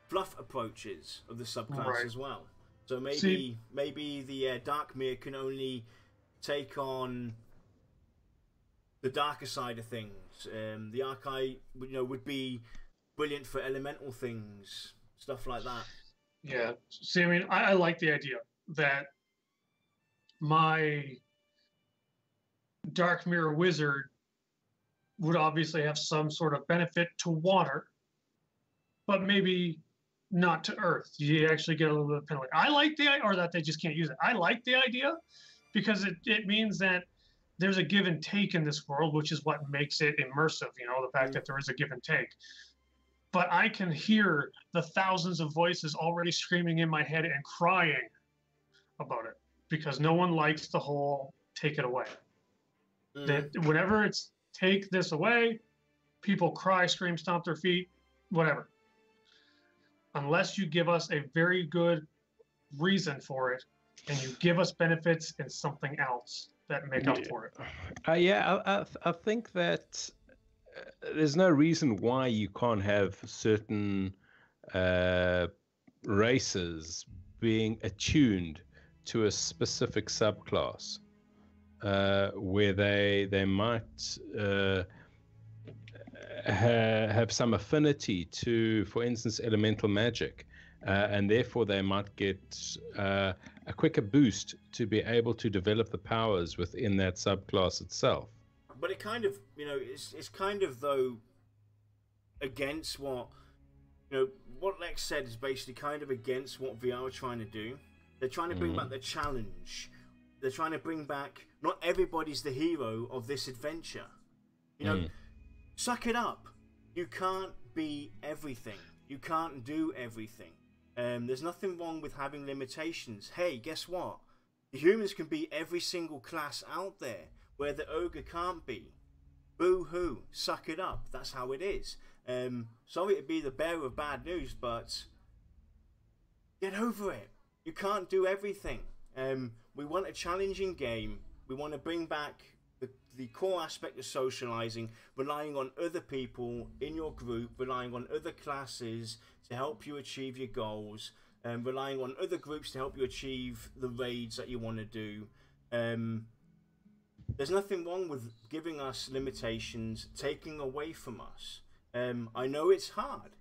fluff approaches of the subclass as well. So maybe the Darkmere can only take on the darker side of things. The Archetype, you know, would be brilliant for elemental things, stuff like that. Yeah. See, I mean, I like the idea that my Darkmere wizard would obviously have some sort of benefit to water, but maybe not to earth. You actually get a little bit of penalty. I like the idea, or that they just can't use it. I like the idea because it means that there's a give and take in this world, which is what makes it immersive, you know, the fact that there is a give and take. But I can hear the thousands of voices already screaming in my head and crying about it, because no one likes the whole take it away. That whenever it's take this away, people cry, scream, stomp their feet, whatever. Unless you give us a very good reason for it, and you give us benefits in something else that make up for it. I think that there's no reason why you can't have certain races being attuned to a specific subclass, where they might have some affinity to, for instance, elemental magic, and therefore they might get a quicker boost to be able to develop the powers within that subclass itself. But it kind of, you know, it's kind of, though, against what, you know, what Lex said is basically kind of against what VR are trying to do. They're trying to bring back the challenge. They're trying to bring back, not everybody's the hero of this adventure. You know, suck it up. You can't be everything. You can't do everything. There's nothing wrong with having limitations. Hey, guess what? The humans can be every single class out there, where the ogre can't be. Boo-hoo. Suck it up. That's how it is. Sorry to be the bearer of bad news, but get over it. You can't do everything. We want a challenging game. We want to bring back the core aspect of socializing, relying on other people in your group, relying on other classes to help you achieve your goals, and relying on other groups to help you achieve the raids that you want to do. There's nothing wrong with giving us limitations, taking away from us. I know it's hard,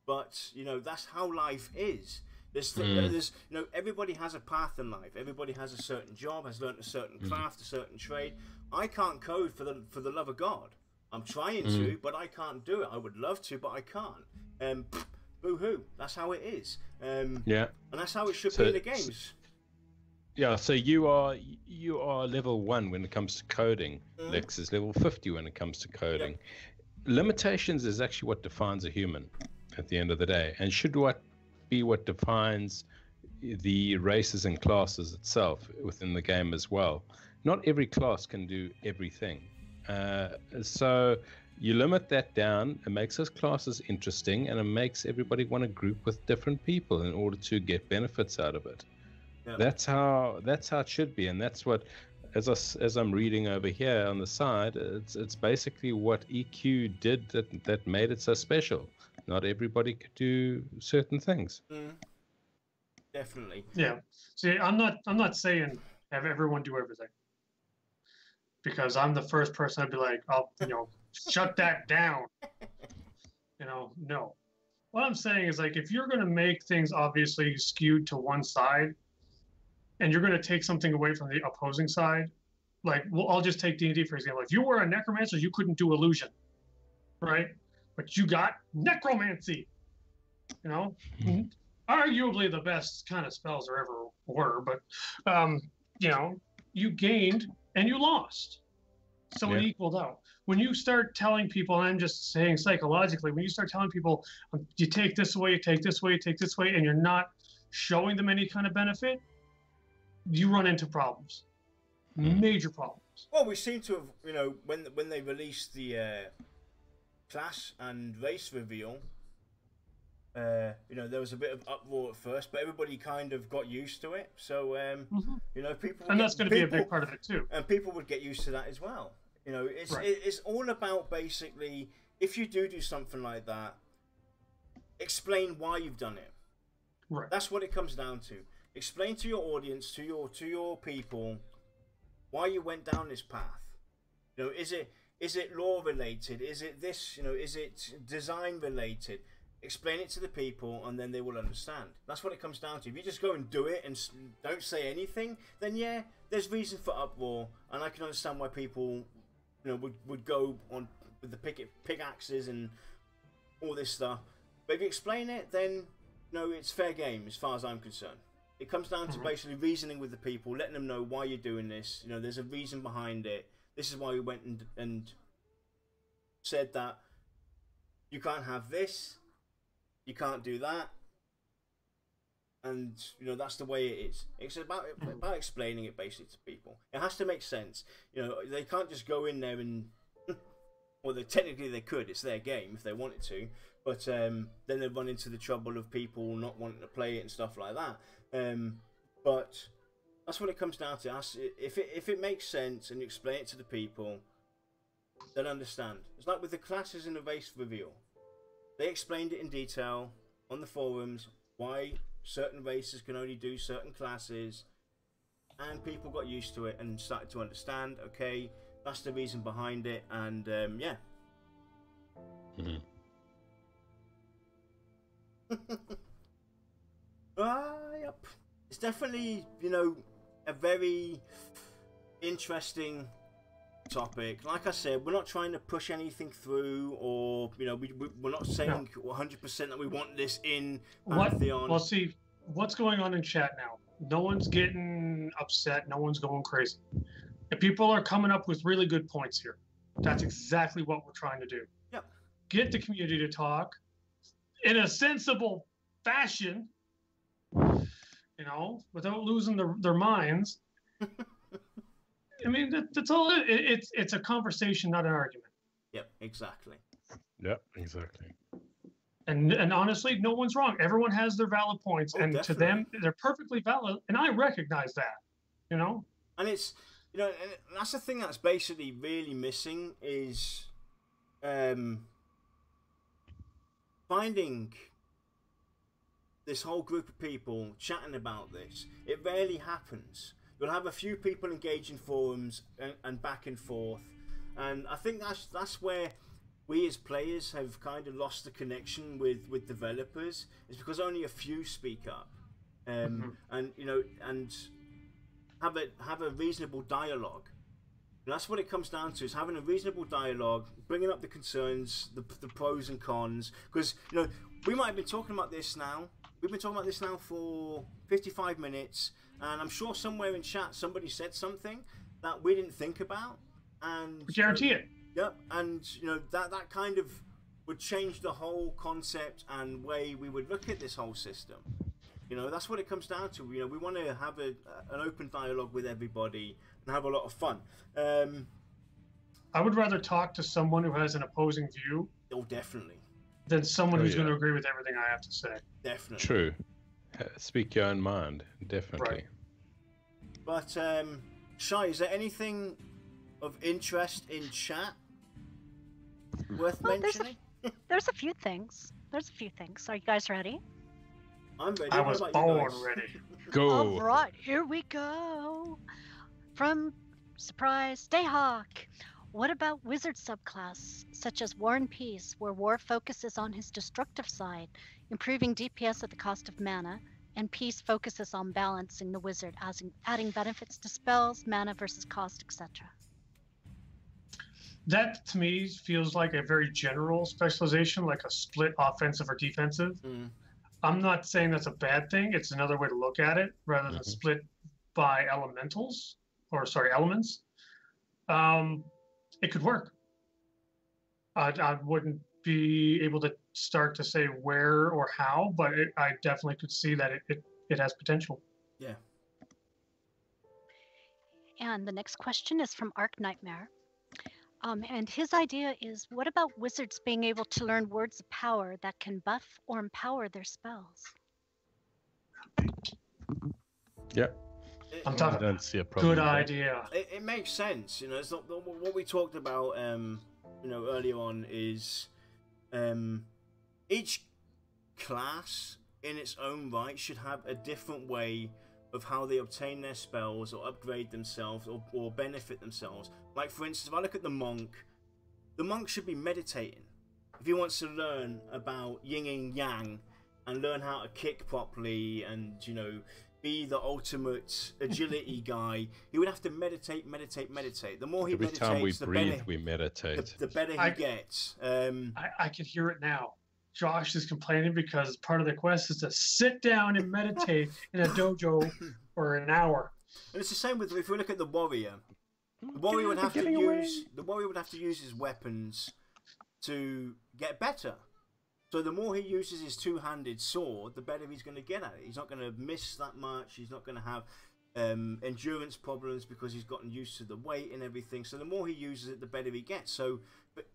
but you know, that's how life is. There's you know, everybody has a path in life. Everybody has a certain job, has learned a certain craft, a certain trade. I can't code for the love of God. I'm trying to, but I can't do it. I would love to, but I can't. Boo-hoo. That's how it is. And that's how it should be in the games. Yeah, so you are level 1 when it comes to coding. Lex is level 50 when it comes to coding. Yep. Limitations is actually what defines a human at the end of the day, and should be what defines the races and classes itself within the game as well. Not every class can do everything. So you limit that down. It makes those classes interesting, and it makes everybody want to group with different people in order to get benefits out of it. Yep. That's how it should be, and that's what as I'm reading over here on the side, it's basically what EQ did that made it so special. Not everybody could do certain things. Definitely. Yeah. See, I'm not saying have everyone do everything, because I'm the first person I'd be like, I'll shut that down. No. What I'm saying is, like, if you're going to make things obviously skewed to one side, and you're going to take something away from the opposing side, like, well, I'll just take D&D for example. If you were a necromancer, you couldn't do illusion, right? But you got necromancy. Arguably the best kind of spells there ever were, but you gained and you lost, so it equaled out. When you start telling people, and I'm just saying psychologically, when you start telling people you take this away, you take this way, you take this way, and you're not showing them any kind of benefit, you run into problems, major problems. Well, we seem to have, when they released the class and race reveal, there was a bit of uproar at first, but everybody kind of got used to it. So, people, and that's going to be a big part of it too. And people would get used to that as well. It's all about basically, if you do something like that, explain why you've done it. Right. That's what it comes down to. Explain to your audience, to your people, why you went down this path. Is it lore related? Is it this? Is it design related? Explain it to the people, and then they will understand. That's what it comes down to. If you just go and do it and don't say anything, then there's reason for uproar, and I can understand why people, would go on with the pickaxes and all this stuff. But if you explain it, then it's fair game as far as I'm concerned. It comes down to basically reasoning with the people, letting them know why you're doing this. There's a reason behind it. This is why we went and said that you can't have this. You can't do that, and that's the way it is. It's about explaining it basically to people. It has to make sense. They can't just go in there and, well, technically they could. It's their game if they wanted to, but then they run into the trouble of people not wanting to play it and stuff like that. But that's what it comes down to. If it makes sense and you explain it to the people, they'll understand. It's like with the classes in the race reveal. They explained it in detail on the forums, why certain races can only do certain classes, and people got used to it and started to understand, okay, that's the reason behind it, and Yep. It's definitely, a very interesting topic. Like I said, we're not trying to push anything through, or we're not saying 100% that we want this in Pantheon. Well, see, what's going on in chat now? No one's getting upset. No one's going crazy. If people are coming up with really good points here, that's exactly what we're trying to do. Yep. Get the community to talk in a sensible fashion, without losing their minds. I mean, that's all. It's a conversation, not an argument. Yep, exactly. Yep, exactly. And honestly, no one's wrong. Everyone has their valid points, and definitely. to them, they're perfectly valid. And I recognize that. And it's and that's the thing that's basically really missing is finding this whole group of people chatting about this. It rarely happens. You'll have a few people engage in forums and back and forth, and I think that's where we as players have kind of lost the connection with developers. Is because only a few speak up, and have a reasonable dialogue. And that's what it comes down to: is having a reasonable dialogue, bringing up the concerns, the pros and cons. Because we might have been talking about this now. We've been talking about this now for 55 minutes, and I'm sure somewhere in chat somebody said something that we didn't think about, and I guarantee it. Yep, and that kind of would change the whole concept and way we would look at this whole system. That's what it comes down to. We want to have an open dialogue with everybody and have a lot of fun. I would rather talk to someone who has an opposing view. Oh, definitely. Than someone who's going to agree with everything I have to say. Definitely. True. Speak your own mind, definitely. Right. But Shy, is there anything of interest in chat worth Well, mentioning? there's a few things. There's a few things. Are you guys ready? I'm ready. I What was about you born guys? ready. Go. All right, here we go. From Surprise Dayhawk. What about wizard subclass, such as War and Peace, where War focuses on his destructive side, improving DPS at the cost of mana, and Peace focuses on balancing the wizard, adding benefits to spells, mana versus cost, etc. That to me feels like a very general specialization, like a split offensive or defensive. Mm. I'm not saying that's a bad thing. It's another way to look at it rather than Mhm. split by elements. It could work. I wouldn't be able to start to say where or how, but I definitely could see that it has potential. Yeah. And the next question is from Arc Nightmare. And his idea is, what about wizards being able to learn words of power that can buff or empower their spells? Yeah. I'm I talking. don't see a problem. Good with that. idea. It makes sense, you know. It's not, what we talked about, you know, earlier on is each class in its own right should have a different way of how they obtain their spells or upgrade themselves or benefit themselves. Like, for instance, if I look at the monk should be meditating. If he wants to learn about yin and yang and learn how to kick properly and, you know, be the ultimate agility guy, he would have to meditate. The more he Every meditates, time we the breathe, better, we meditate. the better he gets. I can hear it now. Josh is complaining because part of the quest is to sit down and meditate in a dojo for an hour. And it's the same with, if we look at the warrior. The warrior would have to use his weapons to get better. So the more he uses his two-handed sword, the better he's going to get at it. He's not going to miss that much. He's not going to have endurance problems because he's gotten used to the weight and everything. So the more he uses it, the better he gets. So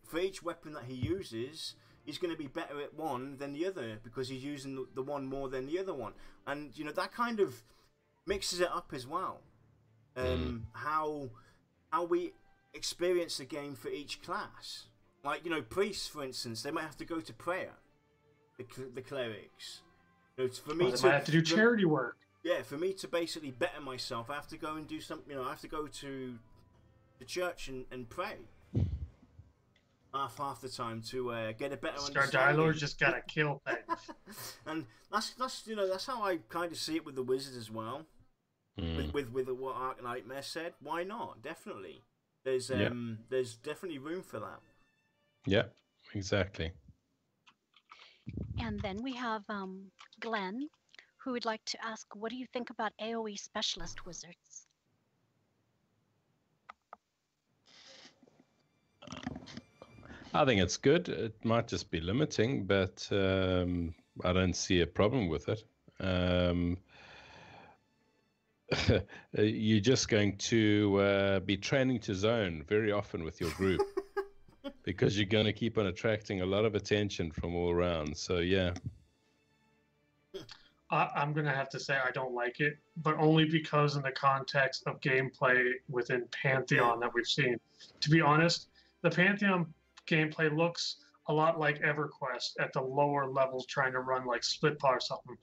for each weapon that he uses, he's going to be better at one than the other because he's using the one more than the other one. And, you know, that kind of mixes it up as well. How we experience the game for each class. Like, you know, priests, for instance, they might have to go to prayer. The clerics. You know, for me They might have to do charity work. Yeah, for me to basically better myself, I have to go and do something. You know, I have to go to the church and pray. Half the time to get a better understanding. Scardylo's just gotta kill things. And that's you know, that's how I kind of see it with the wizards as well. With what Arc Nightmare said, why not? Definitely, there's definitely room for that. Yeah, exactly. And then we have Glenn, who would like to ask, what do you think about AoE specialist wizards? I think it's good. It might just be limiting, but I don't see a problem with it. You're just going to be training to zone very often with your group because you're going to keep on attracting a lot of attention from all around. So, yeah. I'm going to have to say I don't like it, but only because in the context of gameplay within Pantheon that we've seen. To be honest, the Pantheon gameplay looks a lot like EverQuest at the lower levels trying to run like Split Paw or something.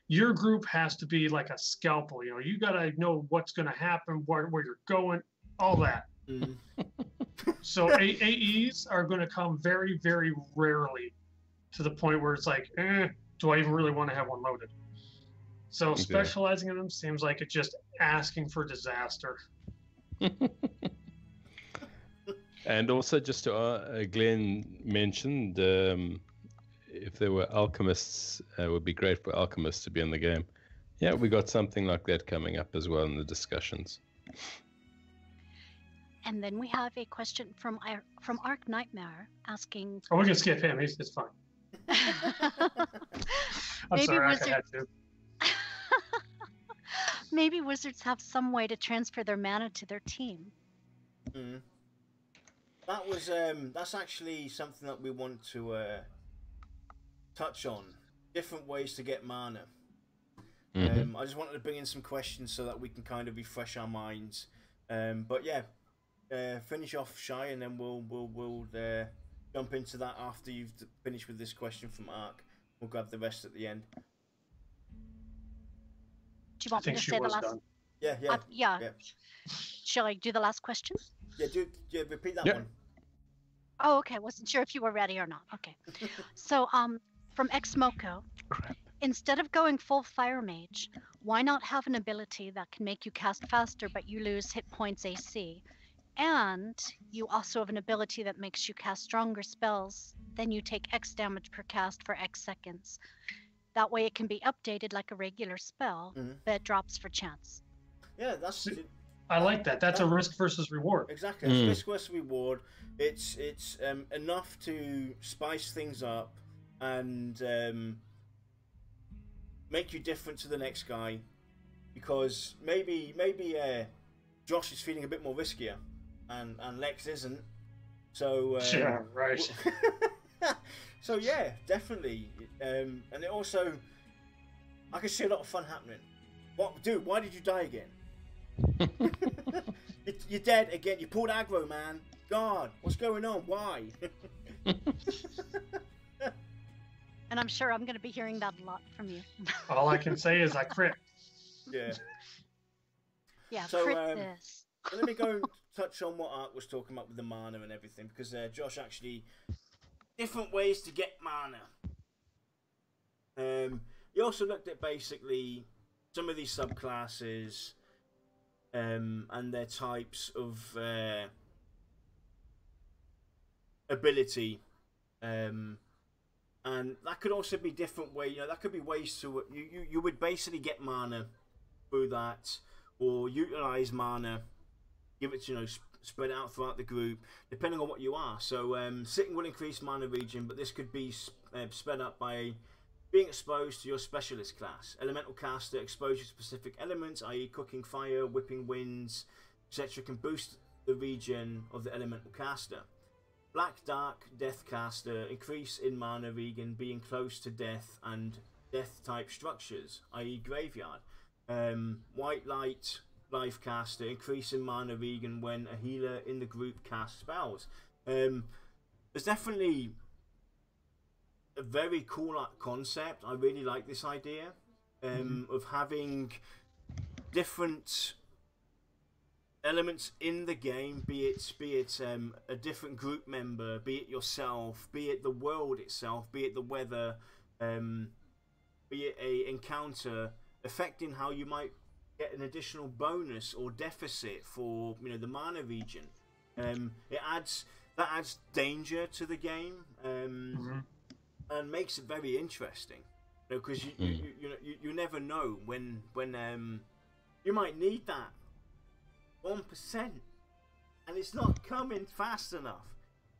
Your group has to be like a scalpel. You know, you got to know what's going to happen, where you're going, all that. So AEs are going to come very, very rarely to the point where it's like, do I even really want to have one loaded? So specializing in them seems like it's just asking for disaster. And also, just to Glenn mentioned, if there were alchemists, it would be great for alchemists to be in the game. Yeah, we got something like that coming up as well in the discussions. And then we have a question from Arc Nightmare asking. Oh, we can skip him. It's fine. I'm sorry, I had to. Maybe wizards have some way to transfer their mana to their team. That was that's actually something that we want to touch on. Different ways to get mana. I just wanted to bring in some questions so that we can kind of refresh our minds But yeah, finish off Shy, and then we'll jump into that after you've finished with this question from Ark. We'll grab the rest at the end. Do you want me to say the last? Done. Yeah. Yeah. Shall I do the last question? Yeah, repeat that Yep. one. Oh, okay. Wasn't sure if you were ready or not. Okay. So, from Xmoko, Crap. instead of going full Fire Mage, why not have an ability that can make you cast faster, but you lose hit points AC? And you also have an ability that makes you cast stronger spells, then you take X damage per cast for X seconds. That way it can be updated like a regular spell, but it drops for chance. Yeah, that's. I like that. That's a risk versus reward. Exactly. It's risk versus reward. It's enough to spice things up and make you different to the next guy, because maybe Josh is feeling a bit more riskier, and Lex isn't. So Yeah, right. So yeah, definitely. And it also, I can see a lot of fun happening. What, dude? Why did you die again? You're dead again. You pulled aggro, man. God, what's going on? Why? And I'm sure I'm going to be hearing that a lot from you. All I can say is I crit. Yeah. Yeah, So, crit this. Let me go and touch on what Ark was talking about with the mana and everything, because Josh actually different ways to get mana. He also looked at basically some of these subclasses and their types of ability, and that could also be different way. You know, that could be ways to you would basically get mana through that, or utilize mana, give it, spread out throughout the group, depending on what you are. So sitting will increase mana regen, but this could be sped up by being exposed to your specialist class. Elemental caster, exposure to specific elements, i.e. cooking fire, whipping winds, etc., can boost the regen of the elemental caster. Black Dark Death caster, increase in mana regen, being close to death and death type structures, i.e. graveyard. White Light Life caster, increase in mana regen when a healer in the group casts spells. There's definitely a very cool concept. I really like this idea of having different elements in the game, be it a different group member, be it yourself, be it the world itself, be it the weather, be it a encounter, affecting how you might get an additional bonus or deficit for the mana regen. It adds danger to the game, and makes it very interesting, because you never know when you might need that 1%, and it's not coming fast enough,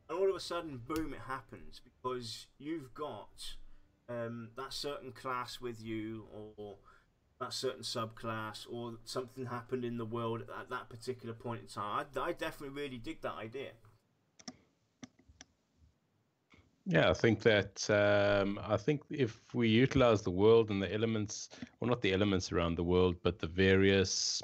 and all of a sudden, boom, it happens because you've got that certain class with you, or that certain subclass, or something happened in the world at that particular point in time. I definitely really dig that idea. Yeah, I think that if we utilize the world and the elements, well, not the elements around the world, but the various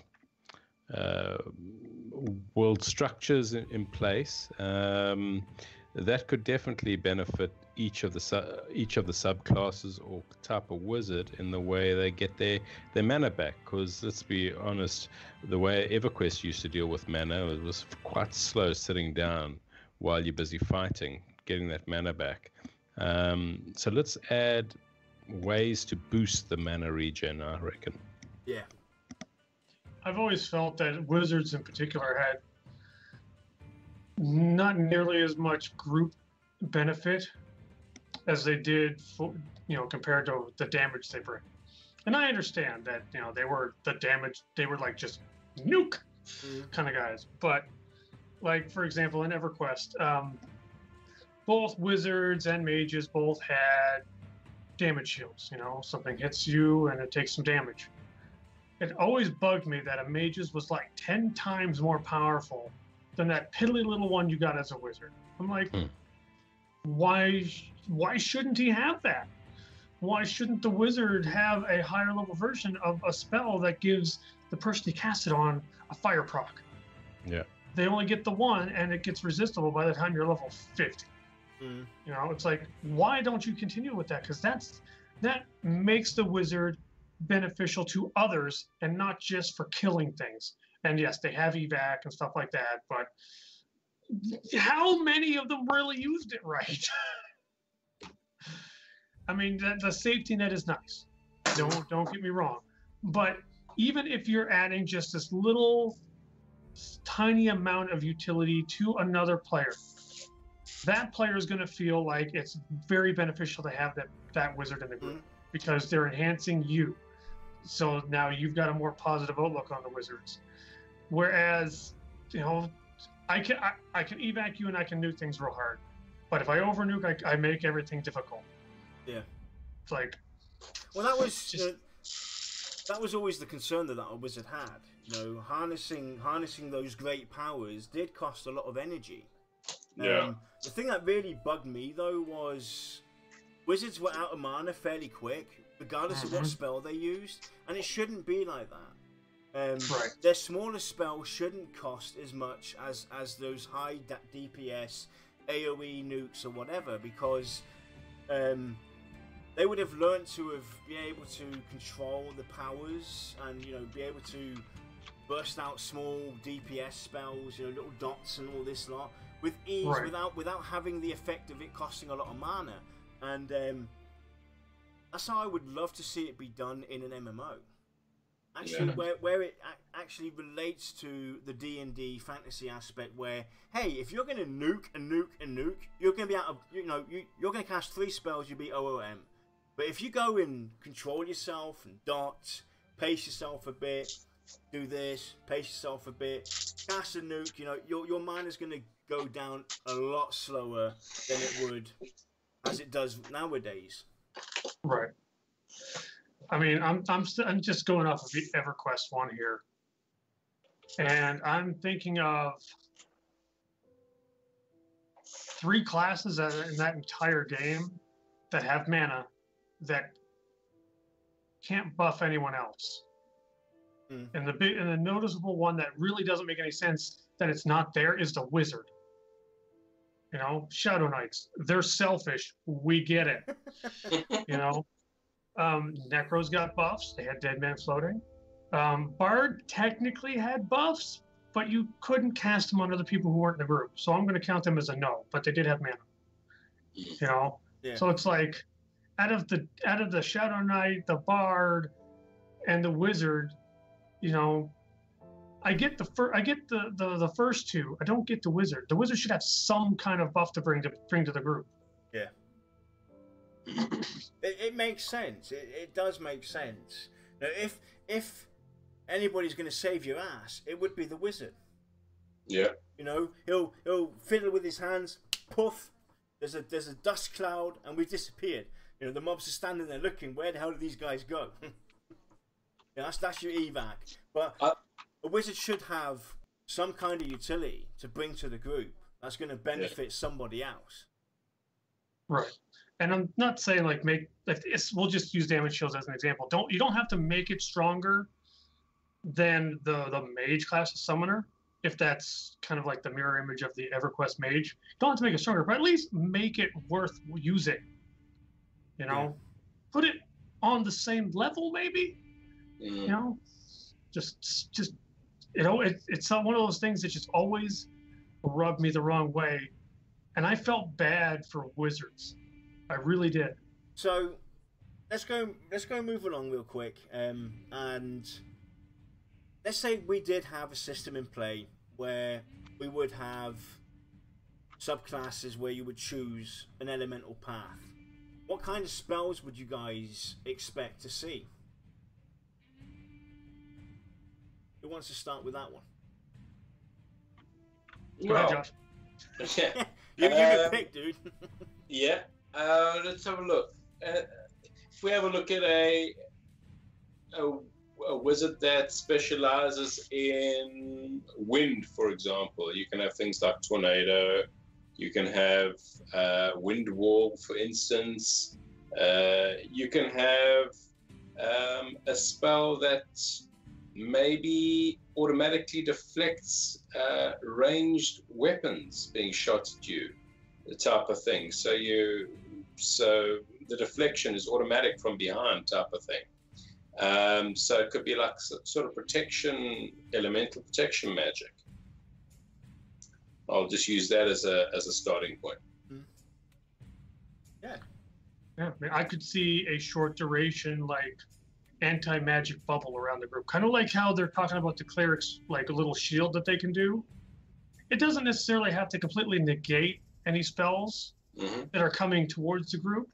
world structures in place, that could definitely benefit each of the subclasses or type of wizard in the way they get their mana back. Because let's be honest, the way EverQuest used to deal with mana, it was quite slow sitting down while you're busy fighting, getting that mana back. So let's add ways to boost the mana regen, I reckon. Yeah. I've always felt that wizards in particular had not nearly as much group benefit as they did, compared to the damage they bring. And I understand that, they were like just nuke kind of guys. But like, for example, in EverQuest, both wizards and mages both had damage shields. Something hits you and it takes some damage. It always bugged me that a mage's was like 10 times more powerful than that piddly little one you got as a wizard. I'm like, why shouldn't he have that? Why shouldn't the wizard have a higher level version of a spell that gives the person he cast it on a fire proc? Yeah. They only get the one, and it gets resistible by the time you're level 50. Mm. You know, it's like, why don't you continue with that? Because that makes the wizard beneficial to others and not just for killing things. And yes, they have evac and stuff like that, but how many of them really used it right? I mean, the safety net is nice. Don't get me wrong, but even if you're adding just this little tiny amount of utility to another player, that player is going to feel like it's very beneficial to have that wizard in the group because they're enhancing you. So now you've got a more positive outlook on the wizards. Whereas, you know, I can evac you and I can nuke things real hard, but if I over nuke, I make everything difficult. Yeah. It's like, well, that was always the concern that a wizard had. You know, harnessing those great powers did cost a lot of energy. Yeah. The thing that really bugged me though was wizards were out of mana fairly quick, regardless of what spell they used, and it shouldn't be like that. Right. Their smaller spells shouldn't cost as much as those high DPS AoE nukes or whatever, because they would have learned to be able to control the powers and, you know, be able to burst out small DPS spells, you know, little dots and all this lot with ease, right, without having the effect of it costing a lot of mana. And that's how I would love to see it be done in an MMO. Actually, where it actually relates to the D&D fantasy aspect, where, hey, if you're going to nuke and nuke and nuke, you're going to be out of, you know, you're going to cast 3 spells, you'll be OOM. But if you go and control yourself and dot, pace yourself a bit, do this, pace yourself a bit, cast a nuke, you know, your mana's going to go down a lot slower than it would as it does nowadays. Right. I mean, I'm just going off of the EverQuest one here, and I'm thinking of 3 classes in that entire game that have mana that can't buff anyone else. And the noticeable one that really doesn't make any sense that it's not there is the wizard. You know, Shadow Knights, they're selfish. We get it. You know. Necros got buffs. They had Dead Man Floating. Bard technically had buffs, but you couldn't cast them on other people who weren't in the group. So I'm going to count them as a no, but they did have mana. You know? Yeah. So it's like, out of the Shadow Knight, the Bard, and the Wizard, you know, I get the first 2. I don't get the Wizard. The Wizard should have some kind of buff to bring to the group. Yeah. It makes sense. It does make sense. Now, if anybody's going to save your ass, it would be the wizard. Yeah. You know, he'll fiddle with his hands. Poof. There's a dust cloud, and we've disappeared. You know, the mobs are standing there looking. Where the hell do these guys go? Yeah, that's your evac. But a wizard should have some kind of utility to bring to the group that's going to benefit somebody else. Right. And I'm not saying we'll just use damage shields as an example. You don't have to make it stronger than the mage class of summoner, if that's kind of like the mirror image of the EverQuest mage. You don't have to make it stronger, but at least make it worth using. You know, put it on the same level, maybe. You know, just you know, it's not one of those things that just always rubbed me the wrong way, and I felt bad for wizards. I really did. So let's go move along real quick, and let's say we did have a system in play where we would have subclasses where you would choose an elemental path. What kind of spells would you guys expect to see? Who wants to start with that one? Go ahead, Josh. Yeah. you can pick, dude. Yeah. Let's have a look. If we have a look at a wizard that specializes in wind, for example, you can have things like tornado. You can have wind wall, for instance. You can have a spell that maybe automatically deflects ranged weapons being shot at you, the type of thing. So the deflection is automatic from behind, type of thing. So it could be like sort of protection, elemental protection magic. I'll just use that as a starting point. Yeah. Yeah, I mean, I could see a short duration like anti-magic bubble around the group, kind of like how they're talking about the clerics, like a little shield that they can do. It doesn't necessarily have to completely negate any spells that are coming towards the group,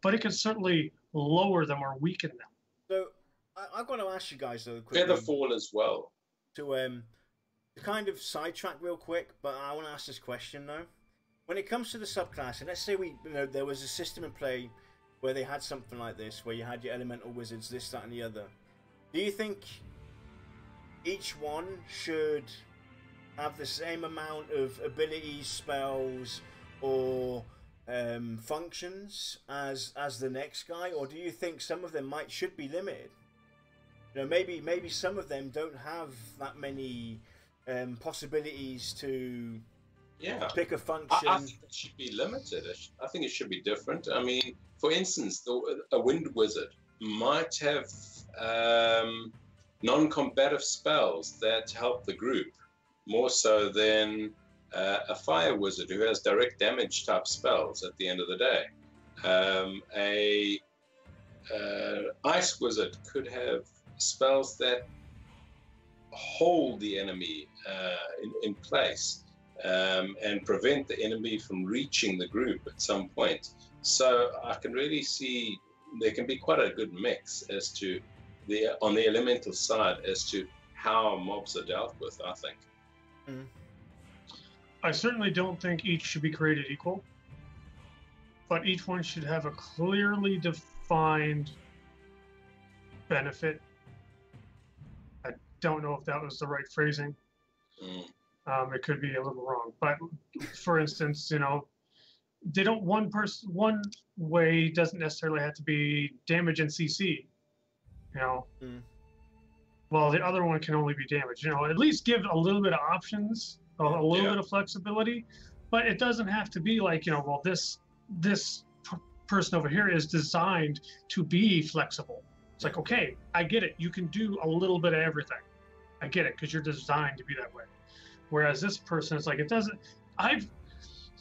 but it can certainly lower them or weaken them. So I've got to ask you guys though, quickly, Featherfall as well. To kind of sidetrack real quick, but I want to ask this question though. When it comes to the subclass, and let's say there was a system in play where they had something like this, where you had your elemental wizards, this, that, and the other. Do you think each one should have the same amount of abilities, spells, or functions as the next guy, or do you think some of them should be limited? You know, maybe some of them don't have that many possibilities to pick a function. I think it should be limited. I think it should be different. I mean, for instance, a wind wizard might have non-combative spells that help the group more so than a fire wizard who has direct damage type spells at the end of the day. A ice wizard could have spells that hold the enemy in place and prevent the enemy from reaching the group at some point. So I can really see there can be quite a good mix as to on the elemental side as to how mobs are dealt with, I think. I certainly don't think each should be created equal, but each one should have a clearly defined benefit. I don't know if that was the right phrasing. It could be a little wrong, but for instance, you know, they don't one way doesn't necessarily have to be damage and CC, you know. Well, the other one can only be damage. You know, at least give a little bit of options, a little bit of flexibility, but it doesn't have to be like, you know, well, this person over here is designed to be flexible. It's like, okay, I get it. You can do a little bit of everything. I get it, because you're designed to be that way. Whereas this person is like, it doesn't.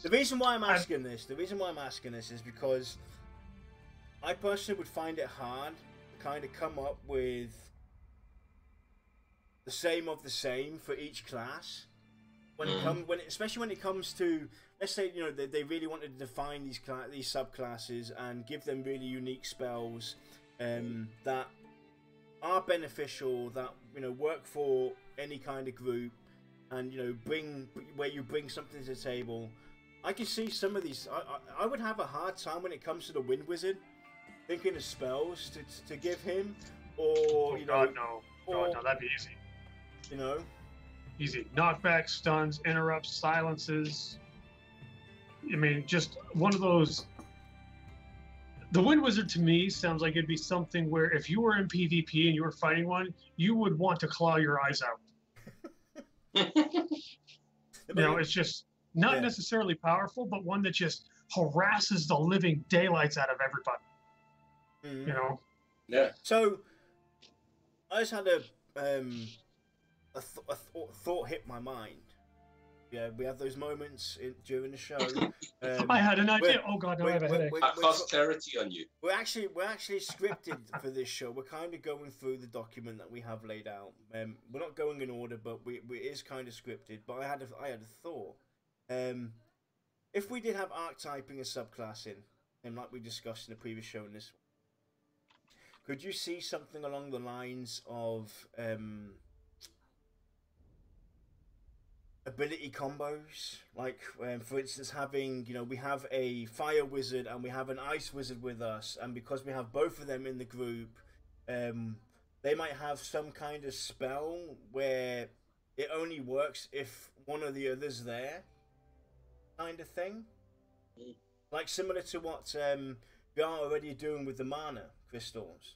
The reason why I'm asking this is because I personally would find it hard to kind of come up with the same of the same for each class. Especially when it comes to, let's say, you know, they really wanted to define these subclasses and give them really unique spells that are beneficial, that, you know, work for any kind of group, and, you know, bring something to the table. I can see some of these. I would have a hard time when it comes to the Wind Wizard, thinking of spells to give him, or no, that'd be easy. You know, easy knockback, stuns, interrupts, silences. I mean, just one of those. The Wind Wizard to me sounds like it'd be something where if you were in PvP and you were fighting one, you would want to claw your eyes out. You know, it's just not necessarily powerful, but one that just harasses the living daylights out of everybody. You know? Yeah. So, I just had a thought hit my mind. Yeah, we have those moments during the show. I had an idea. Oh God, no, I have a headache. I cast clarity on you. We're actually scripted for this show. We're kind of going through the document that we have laid out. We're not going in order, but it is kind of scripted. But I had a thought. If we did have archetyping and subclassing, and like we discussed in the previous show in this one, could you see something along the lines of ability combos, like for instance having, you know, we have a fire wizard and we have an ice wizard with us, and because we have both of them in the group, they might have some kind of spell where it only works if one or the other's there, kind of thing, like similar to what we are already doing with the mana crystals.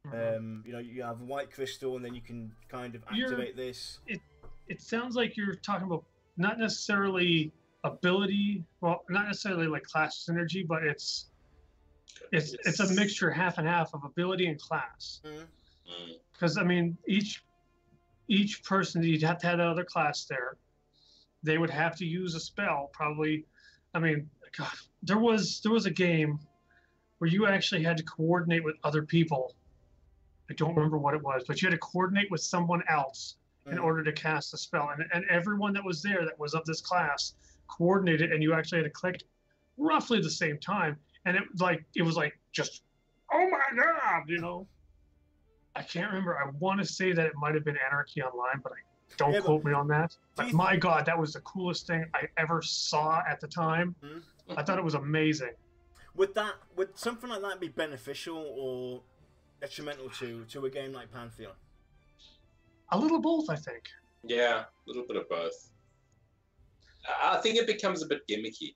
You know, you have a white crystal, and then you can kind of activate this. It sounds like you're talking about not necessarily ability, well, not necessarily like class synergy, but it's a mixture half and half of ability and class. Because I mean, each person, you'd have to have another class there. They would have to use a spell, probably. I mean, God, there was a game where you actually had to coordinate with other people. I don't remember what it was, but you had to coordinate with someone else in order to cast a spell. And everyone that was there that was of this class coordinated, and you actually had to click roughly the same time. And it was like just, oh my God, you know. I can't remember. I want to say that it might have been Anarchy Online, but don't quote me on that. But my God, that was the coolest thing I ever saw at the time. I thought it was amazing. Would something like that be beneficial or detrimental to a game like Pantheon? A little both, I think. Yeah, a little bit of both. I think it becomes a bit gimmicky.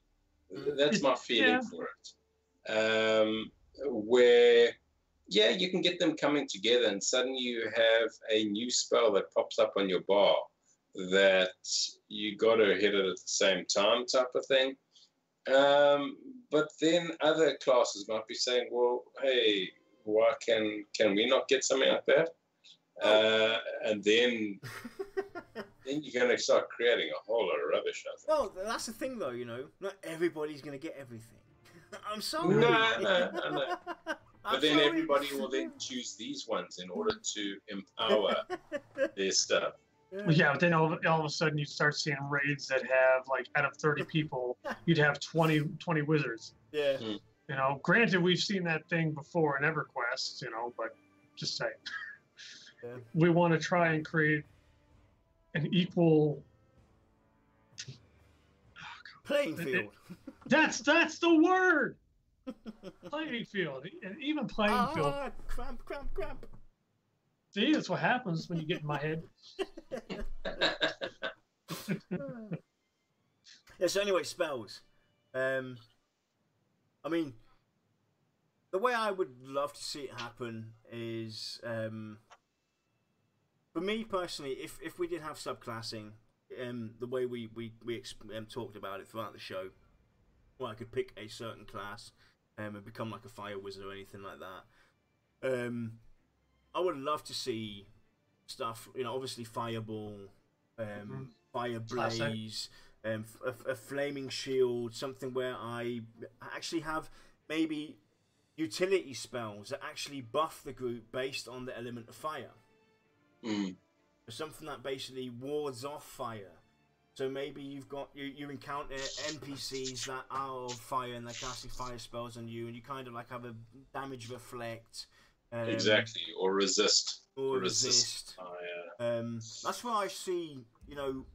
That's my feeling for it. Where, yeah, you can get them coming together, and suddenly you have a new spell that pops up on your bar that you got to hit it at the same time, type of thing. But then other classes might be saying, well, hey, why can we not get something like that? And then you're going to start creating a whole lot of rubbish. I think. Well, that's the thing, though. You know, not everybody's going to get everything. I'm sorry. No. But then everybody will then choose these ones in order to empower their stuff. Yeah, but then all of a sudden you start seeing raids that have, like, out of 30 people, you'd have 20 wizards. Yeah. You know, granted, we've seen that thing before in EverQuest, you know, but just saying. Yeah. We want to try and create an equal playing field. That's the word. Playing field, and even playing field. Cramp. See, that's what happens when you get in my head. Yeah. So anyway, spells. I mean, the way I would love to see it happen is, for me personally, if we did have subclassing, the way we talked about it throughout the show, well, I could pick a certain class and become like a fire wizard or anything like that. I would love to see stuff, you know, obviously fireball, fire blaze, a flaming shield, something where I actually have maybe utility spells that actually buff the group based on the element of fire. Something that basically wards off fire. So maybe you encounter NPCs that are of fire and they're casting fire spells on you, and you kind of like have a damage reflect. Exactly, or resist. Or resist. That's where I see, you know,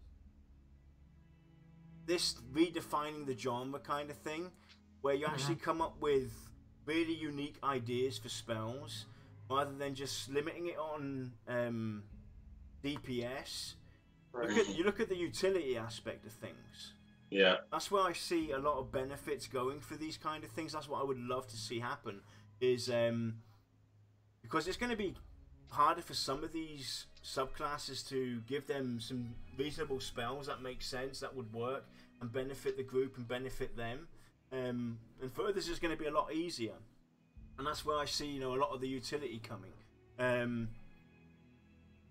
this redefining the genre kind of thing, where you actually come up with really unique ideas for spells, rather than just limiting it on DPS. Right. You look at the utility aspect of things. Yeah. That's where I see a lot of benefits going for these kind of things. That's what I would love to see happen. Is because it's going to be harder for some of these subclasses to give them some reasonable spells that make sense, that would work and benefit the group and benefit them. And for others, it's going to be a lot easier. And that's where I see, you know, a lot of the utility coming.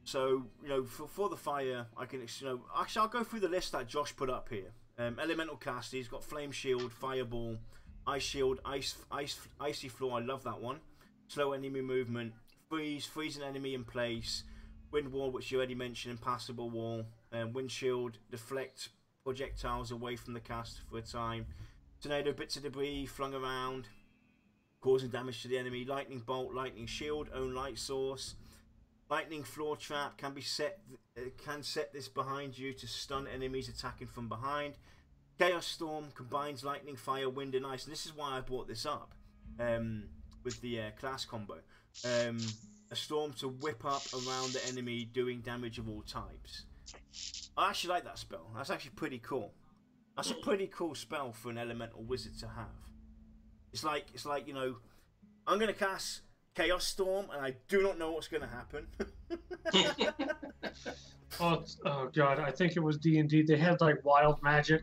So, you know, for the fire, I can, you know, actually I'll go through the list that Josh put up here. Elemental caster, he's got flame shield, fireball, ice shield, icy floor. I love that one. Slow enemy movement, freeze an enemy in place, wind wall, which you already mentioned, impassable wall, wind shield, deflect projectiles away from the caster for a time, tornado, bits of debris flung around, causing damage to the enemy, lightning bolt, lightning shield, own light source. Lightning floor trap can set this behind you to stun enemies attacking from behind. Chaos storm combines lightning, fire, wind, and ice. And this is why I brought this up with the class combo. A storm to whip up around the enemy, doing damage of all types. I actually like that spell. That's actually pretty cool. That's a pretty cool spell for an elemental wizard to have. It's like, you know, I'm gonna cast Chaos Storm, and I do not know what's going to happen. Oh God, I think it was D&D. They had like wild magic.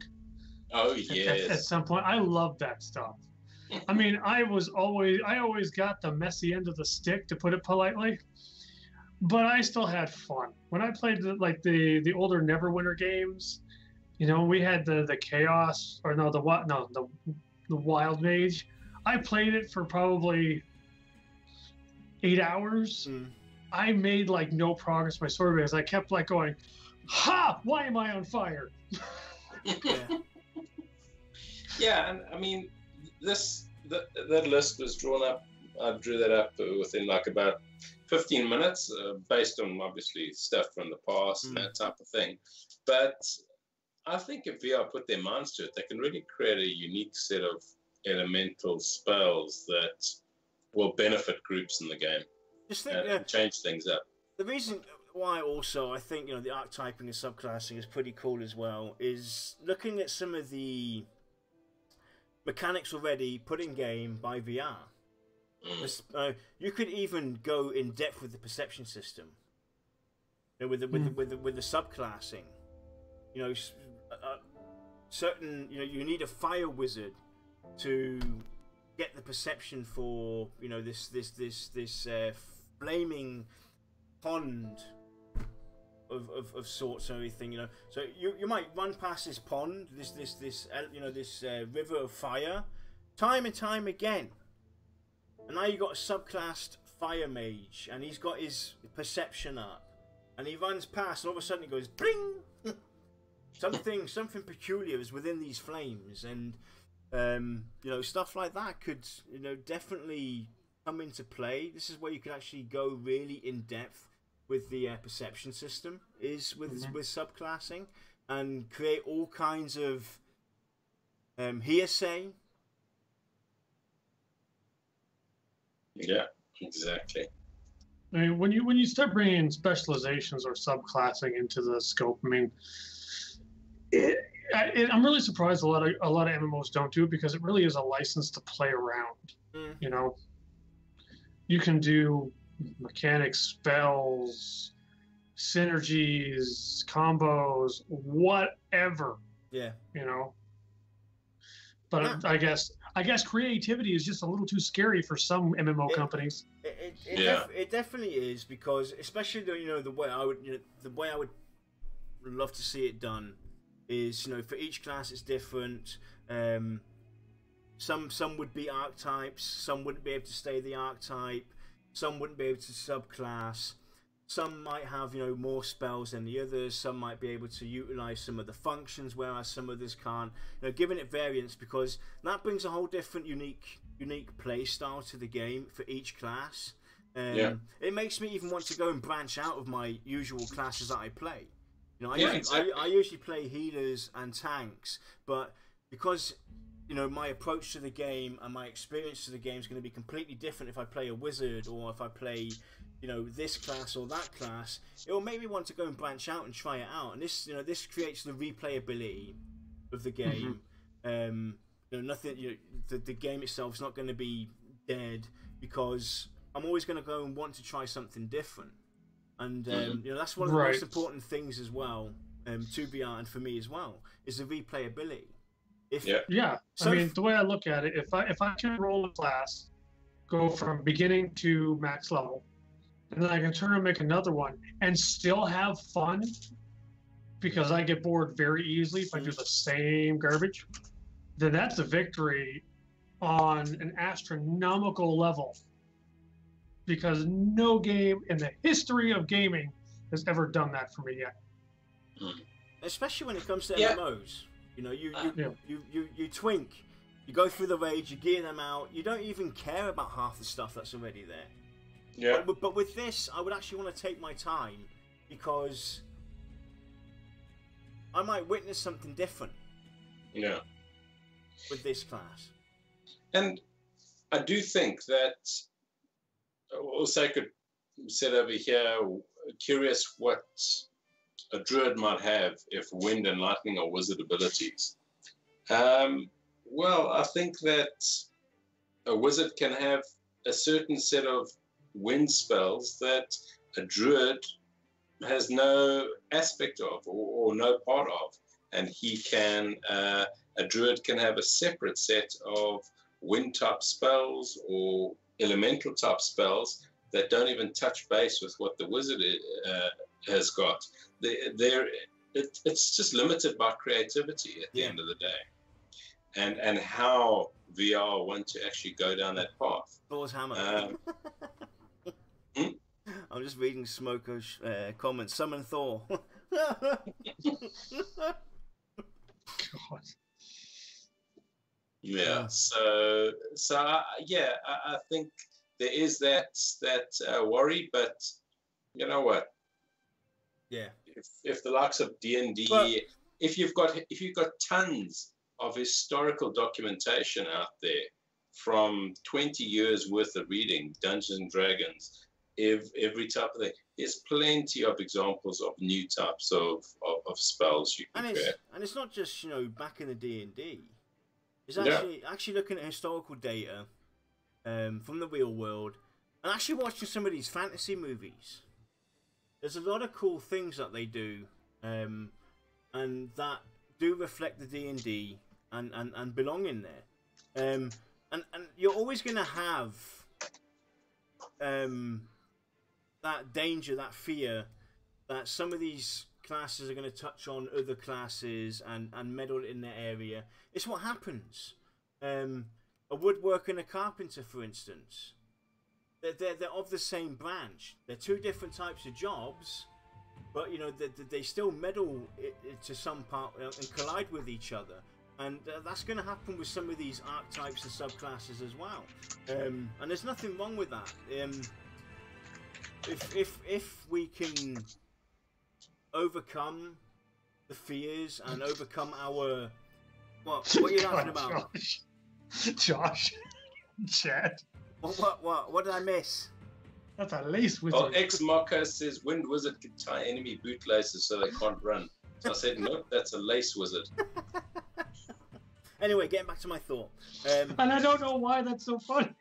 Oh yes. At some point, I loved that stuff. I mean, I always got the messy end of the stick, to put it politely, but I still had fun when I played the older Neverwinter games. You know, we had the chaos, or no, the wild mage. I played it for probably 8 hours. I made like no progress with my sword because I kept like going, ha! Why am I on fire? Yeah, and I mean, that list was drawn up. I drew that up within like about 15 minutes, based on obviously stuff from the past and that type of thing. But I think if VR put their minds to it, they can really create a unique set of elemental spells that will benefit groups in the game. Just think, change things up. The reason why also I think, you know, the archetyping and subclassing is pretty cool as well is looking at some of the mechanics already put in game by VR. You could even go in depth with the perception system, you know, with the subclassing. You know, certain, you know, you need a fire wizard to get the perception for, you know, this flaming pond of sorts and everything, you know. So you might run past this pond, this you know, this river of fire, time and time again, and now you got a subclassed fire mage, and he's got his perception up, and he runs past, and all of a sudden it goes bling. something peculiar is within these flames, and you know, stuff like that could, you know, definitely come into play. This is where you can actually go really in depth with the perception system, is with subclassing, and create all kinds of hearsay. Yeah, exactly. I mean, when you start bringing specializations or subclassing into the scope, I mean, I'm really surprised a lot of MMOs don't do it, because it really is a license to play around. You know, you can do mechanics, spells, synergies, combos, whatever. Yeah. You know. But I guess creativity is just a little too scary for some MMO companies. It definitely is, because especially the way I would love to see it done is, you know, for each class it's different. Some would be archetypes, some wouldn't be able to stay the archetype, some wouldn't be able to subclass, some might have, you know, more spells than the others, some might be able to utilize some of the functions, whereas some others can't. You know, giving it variance, because that brings a whole different unique play style to the game for each class. It makes me even want to go and branch out of my usual classes that I play. You know, I usually play healers and tanks, but because, you know, my approach to the game and my experience to the game is going to be completely different if I play a wizard or if I play, you know, this class or that class, it will make me want to go and branch out and try it out. And this, you know, this creates the replayability of the game. You know, nothing. You know, the game itself is not going to be dead, because I'm always going to go and want to try something different. And you know, that's one of the most important things as well, to VR and for me as well, is the replayability. I mean, the way I look at it, if I can roll a class, go from beginning to max level, and then I can turn and make another one and still have fun, because I get bored very easily if I do the same garbage, then that's a victory on an astronomical level. Because no game in the history of gaming has ever done that for me yet. Especially when it comes to MMOs. You know, you twink, you go through the raids, you gear them out, you don't even care about half the stuff that's already there. Yeah. But with this, I would actually want to take my time, because I might witness something different. Yeah. With this class. And I do think that also I could sit over here curious what a druid might have if wind and lightning are wizard abilities. Well, I think that a wizard can have a certain set of wind spells that a druid has no aspect of or no part of, and he can a druid can have a separate set of wind type spells or elemental type spells that don't even touch base with what the wizard has got. It's just limited by creativity at the end of the day, and how VR want to actually go down that path. Thor's hammer. I'm just reading Smoker's comments. Summon Thor. God. Yeah. So I think there is that worry, but you know what? Yeah. If the likes of D&D, if you've got tons of historical documentation out there from 20 years worth of reading Dungeons and Dragons, every type of thing, there's plenty of examples of new types of spells you can create. And it's not just, you know, back in the D&D. It's actually looking at historical data from the real world, and actually watching some of these fantasy movies. There's a lot of cool things that they do, and that do reflect the D&D and belong in there. And you're always going to have that danger, that fear, that some of these classes are going to touch on other classes and meddle in their area. It's what happens. A woodworker and a carpenter, for instance, they're of the same branch. They're two different types of jobs, but you know they still meddle to some part and collide with each other. And that's going to happen with some of these archetypes and subclasses as well. And there's nothing wrong with that. If we can overcome the fears and overcome our what are you laughing about? Josh. Chad. What did I miss? That's a lace wizard. Well, Ex Marco says wind wizard can tie enemy boot laces so they can't run. So I said, nope, that's a lace wizard. Anyway, getting back to my thought. And I don't know why that's so funny.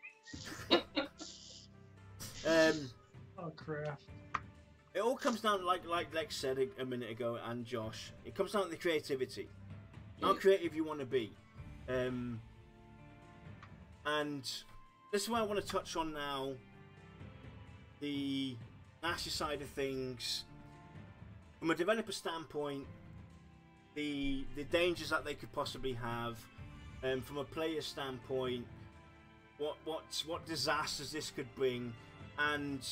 Oh crap. It all comes down, like Lex said a minute ago, and Josh, it comes down to the creativity. How creative you want to be. And this is what I want to touch on now. The nasty side of things. From a developer standpoint, the dangers that they could possibly have. From a player standpoint, what disasters this could bring, and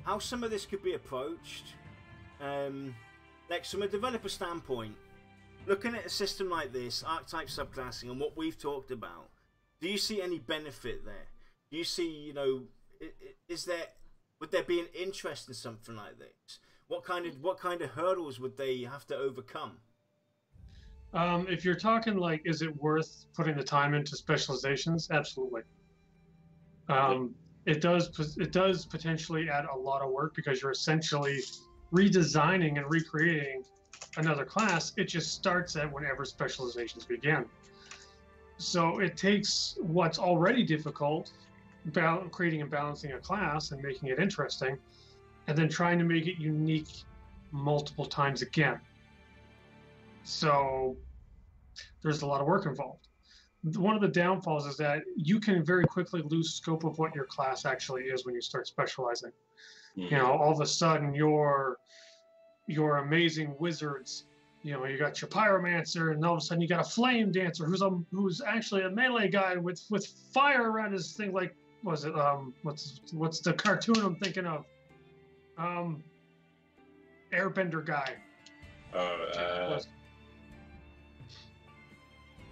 how some of this could be approached. Like from a developer standpoint, looking at a system like this, archetype subclassing, and what we've talked about, do you see any benefit there? Do you see, you know, would there be an interest in something like this? What kind of hurdles would they have to overcome? If you're talking like, is it worth putting the time into specializations? Absolutely. It does potentially add a lot of work because you're essentially redesigning and recreating another class. It just starts at whenever specializations begin. So it takes what's already difficult, creating and balancing a class and making it interesting, and then trying to make it unique multiple times again. So there's a lot of work involved. One of the downfalls is that you can very quickly lose scope of what your class actually is when you start specializing. Mm-hmm. You know, all of a sudden your amazing wizards, you know, you got your pyromancer, and all of a sudden you got a flame dancer who's actually a melee guy with fire around his thing. Like, what's the cartoon I'm thinking of? Airbender guy.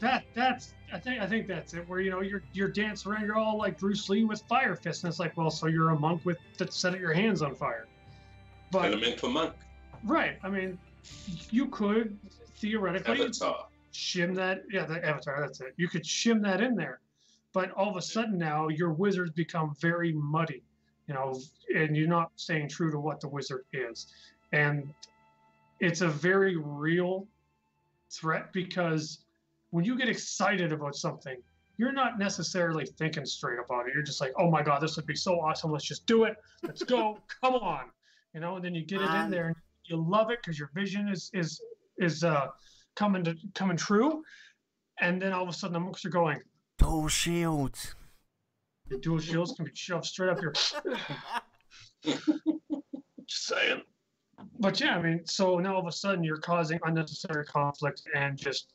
I think that's it. Where, you know, you're dancing around, you're all like Bruce Lee with fire fists, and it's like, well, so you're a monk that set your hands on fire. But elemental monk. Right. I mean, you could theoretically shim that. Yeah, the avatar. That's it. You could shim that in there, but all of a sudden now your wizards become very muddy, you know, and you're not staying true to what the wizard is, and it's a very real threat because when you get excited about something, you're not necessarily thinking straight about it. You're just like, oh my God, this would be so awesome. Let's just do it. Let's go. Come on. You know, and then you get it in there and you love it because your vision is coming true. And then all of a sudden the monks are going, dual shields. The dual shields can be shoved straight up your. Just saying. But yeah, I mean, so now all of a sudden you're causing unnecessary conflict, and just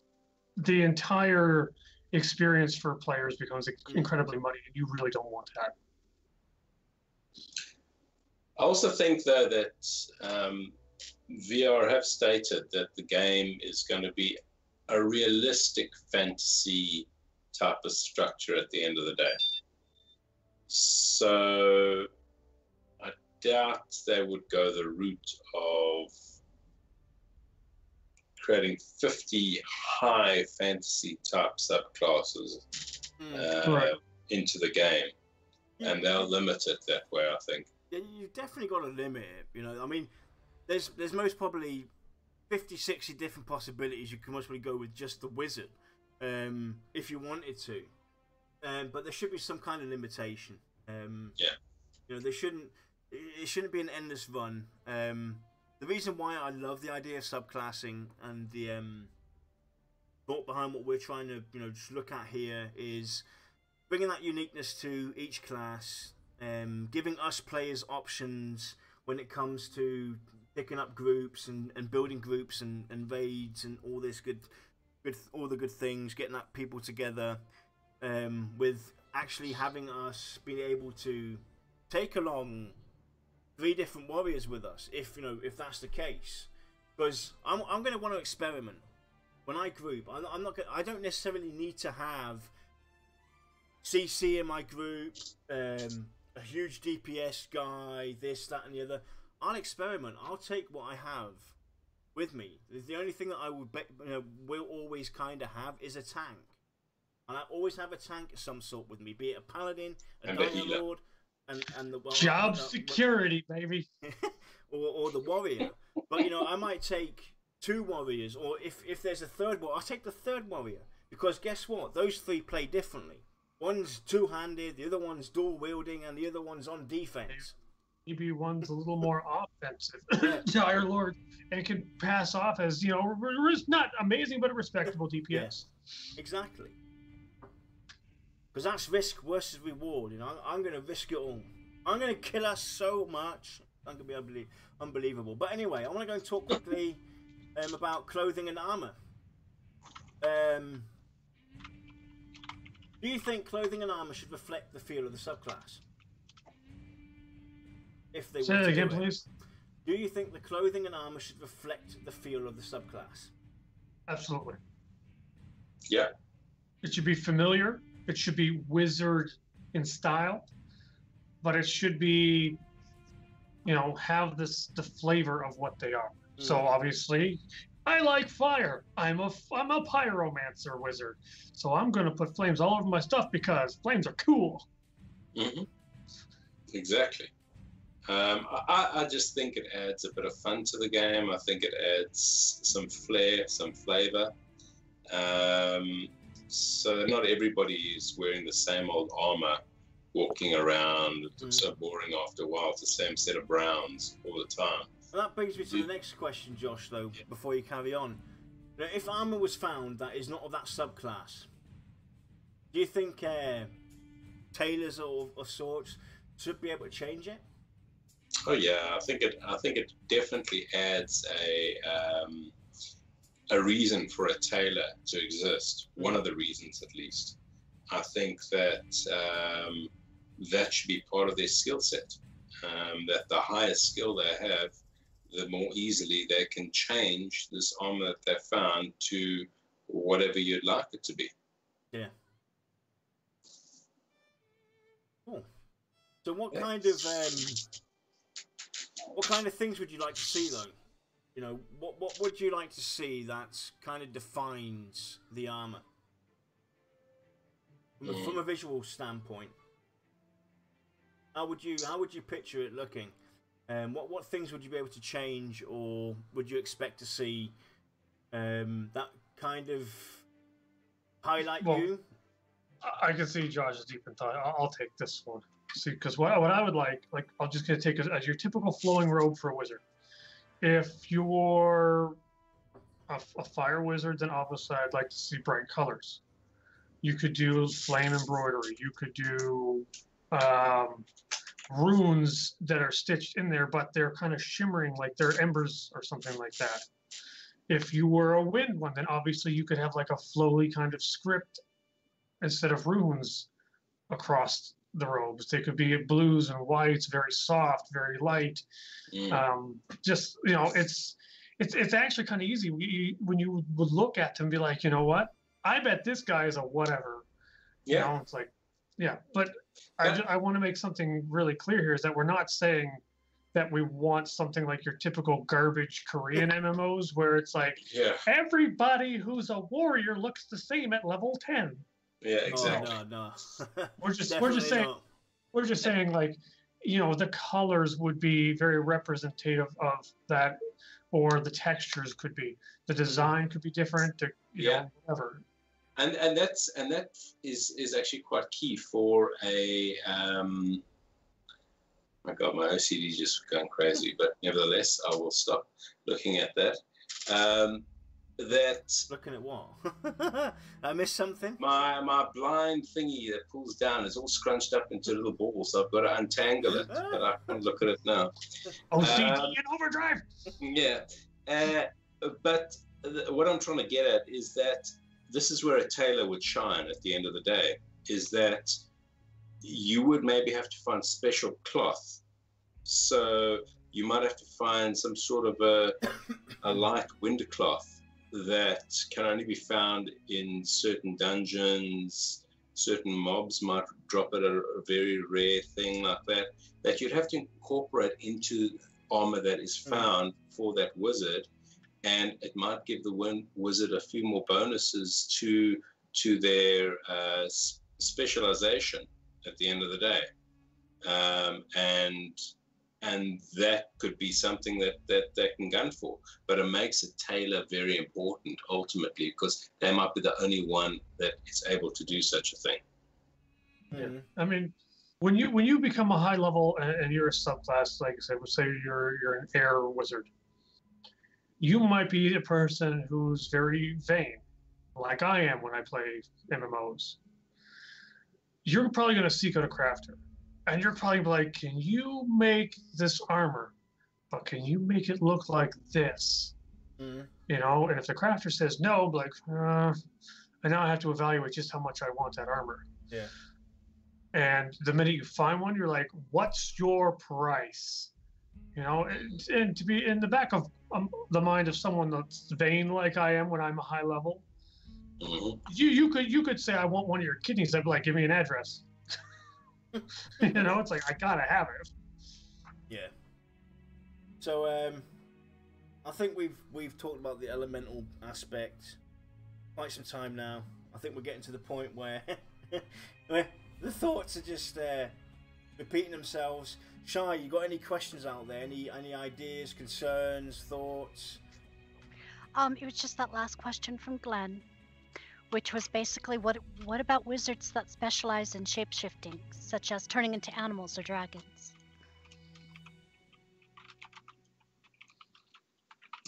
the entire experience for players becomes incredibly muddy, and you really don't want that. I also think, though, that VR have stated that the game is going to be a realistic fantasy type of structure at the end of the day. So I doubt they would go the route of creating 50 high fantasy type subclasses into the game. And they'll limit it that way, I think. Yeah, you've definitely got to limit it. You know, I mean, there's most probably 50, 60 different possibilities you can most probably go with just the wizard, if you wanted to. But there should be some kind of limitation. Yeah. You know, it shouldn't be an endless run. The reason why I love the idea of subclassing and the thought behind what we're trying to, you know, just look at here is bringing that uniqueness to each class, giving us players options when it comes to picking up groups and building groups and raids and all this all the good things, getting that people together, with actually having us being able to take along 3 different warriors with us, if that's the case, because I'm going to want to experiment when I group. I don't necessarily need to have CC in my group, a huge DPS guy, this, that, and the other. I'll experiment. I'll take what I have with me. The only thing that I will always kind of have is a tank. And I always have a tank of some sort with me, be it a paladin, a Dire Lord, and the job security, baby, or the warrior. But you know, I might take 2 warriors, or if there's a third warrior, I'll take the third warrior, because guess what? Those 3 play differently. One's two-handed, the other one's dual wielding, and the other one's on defense. Maybe one's a little more offensive, Dire Lord, and can pass off as, you know, not amazing, but a respectable DPS. Yeah, exactly. Because that's risk versus reward. You know, I'm going to risk it all. I'm going to kill us so much. I'm going to be unbelievable. But anyway, I want to go and talk quickly about clothing and armor. Do you think clothing and armor should reflect the feel of the subclass? If they say that again, please. Do you think the clothing and armor should reflect the feel of the subclass? Absolutely. Yeah. It should be familiar. It should be wizard in style, but it should be, you know, have the flavor of what they are. So obviously, I like fire. I'm a pyromancer wizard, so I'm going to put flames all over my stuff because flames are cool. Mm-hmm. Exactly. I just think it adds a bit of fun to the game. I think it adds some flair, some flavor. So not everybody is wearing the same old armor, walking around. It looks so boring after a while. It's the same set of browns all the time. Well, that brings me to the next question, Josh, though, before you carry on. Now, if armor was found that is not of that subclass, do you think tailors of sorts should be able to change it? Oh yeah, I think it definitely adds a reason for a tailor to exist. One of the reasons, at least. I think that that should be part of their skill set. That the higher skill they have, the more easily they can change this armor that they found to whatever you'd like it to be. Yeah. Cool. So what kind of things would you like to see, though? You know, what would you like to see that kind of defines the armor from a visual standpoint? How would you picture it looking? What things would you be able to change, or would you expect to see that kind of highlight you? I can see Josh is deep in thought. I'll take this one. See, because what I would like, I'm just gonna take as your typical flowing robe for a wizard. If you're a fire wizard, then obviously I'd like to see bright colors. You could do flame embroidery. You could do runes that are stitched in there, but they're kind of shimmering like they're embers or something like that. If you were a wind one, then obviously you could have like a flowy kind of script instead of runes across the robes. They could be blues and whites, very soft, very light. Just, you know, it's actually kind of easy when you would look at them and be like, you know what? I bet this guy is a whatever. Yeah. You know, it's like, yeah. But I want to make something really clear here is that we're not saying that we want something like your typical garbage Korean MMOs where it's like everybody who's a warrior looks the same at level 10. Yeah, exactly. Oh, no. We're just saying like, you know, the colors would be very representative of that, or the textures could be, the design could be different, you know, whatever. And that is actually quite key for a my God, my OCD is just going crazy, but nevertheless, I will stop looking at that. Looking at what? I missed something? My blind thingy that pulls down is all scrunched up into a little ball, so I've got to untangle it, but I can't look at it now. OCD in overdrive! Yeah. But what I'm trying to get at is that this is where a tailor would shine at the end of the day, is that you would maybe have to find special cloth. So you might have to find some sort of a light winter cloth that can only be found in certain dungeons. Certain mobs might drop it, a very rare thing like that you'd have to incorporate into armor that is found for that wizard, and it might give the wizard a few more bonuses to their specialization at the end of the day, and that could be something that they can gun for. But it makes a tailor very important ultimately, because they might be the only one that is able to do such a thing. Yeah, I mean, when you become a high level and you're a subclass, like I said, say you're an air wizard, you might be a person who's very vain, like I am when I play MMOs. You're probably going to seek out a crafter, and you're probably like, can you make this armor, but can you make it look like this? You know, and if the crafter says no, like, and now I have to evaluate just how much I want that armor. Yeah. And the minute you find one, you're like, what's your price? You know, and to be in the back of the mind of someone that's vain like I am when I'm a high level, you could say, I want one of your kidneys. I'd be like, give me an address. You know, it's like, I gotta have it. Yeah. So I think we've talked about the elemental aspect quite some time now. I think we're getting to the point where the thoughts are just repeating themselves. Shai, you got any questions out there? Any ideas, concerns, thoughts? It was just that last question from Glenn, which was basically what about wizards that specialize in shapeshifting, such as turning into animals or dragons?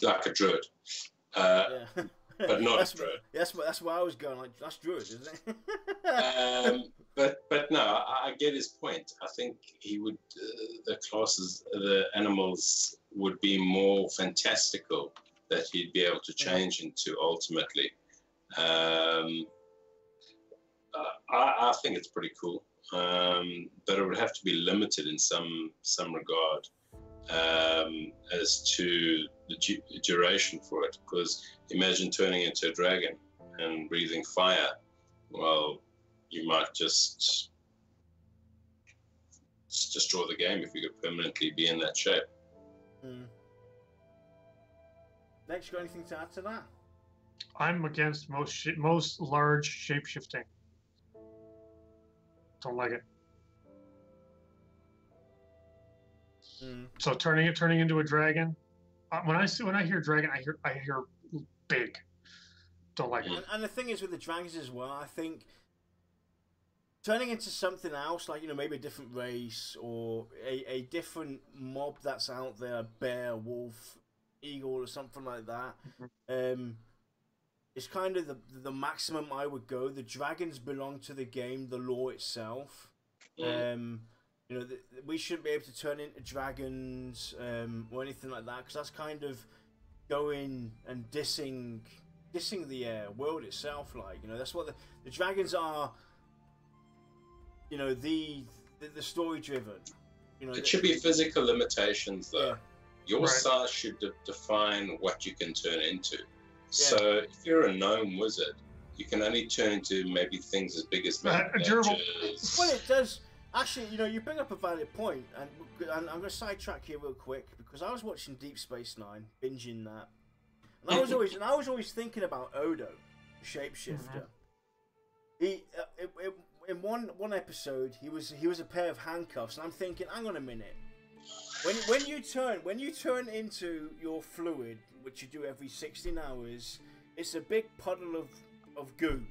Like a druid. Yeah. But not a druid. That's where I was going. Like, that's druid, isn't it? But no, I get his point. I think he would, the classes, the animals would be more fantastical that he'd be able to change into ultimately. I think it's pretty cool, but it would have to be limited in some regard as to the duration for it. Because imagine turning into a dragon and breathing fire. Well, you might just destroy the game if you could permanently be in that shape. Next, you got anything to add to that? I'm against most large shape-shifting. Don't like it. So turning into a dragon. When I hear dragon, I hear big. Don't like it. And the thing is with the dragons as well, I think turning into something else, like, you know, maybe a different race or a different mob that's out there, bear, wolf, eagle, or something like that. It's kind of the maximum I would go. The dragons belong to the game, the lore itself. You know, we shouldn't be able to turn into dragons or anything like that, because that's kind of going and dissing the world itself. Like, you know, that's what the dragons are. You know, the story driven. You know, it should be physical limitations, though. Yeah. Your size should define what you can turn into. So if you're a gnome wizard, you can only turn into maybe things as big as a gerbil. Well, it does. Actually, you know, you bring up a valid point, and I'm going to sidetrack here real quick, because I was watching Deep Space Nine, binging that, and I was always thinking about Odo, the shapeshifter. He in one episode, he was a pair of handcuffs, and I'm thinking, hang on a minute, when you turn into your fluid, which you do every 16 hours, it's a big puddle of goo.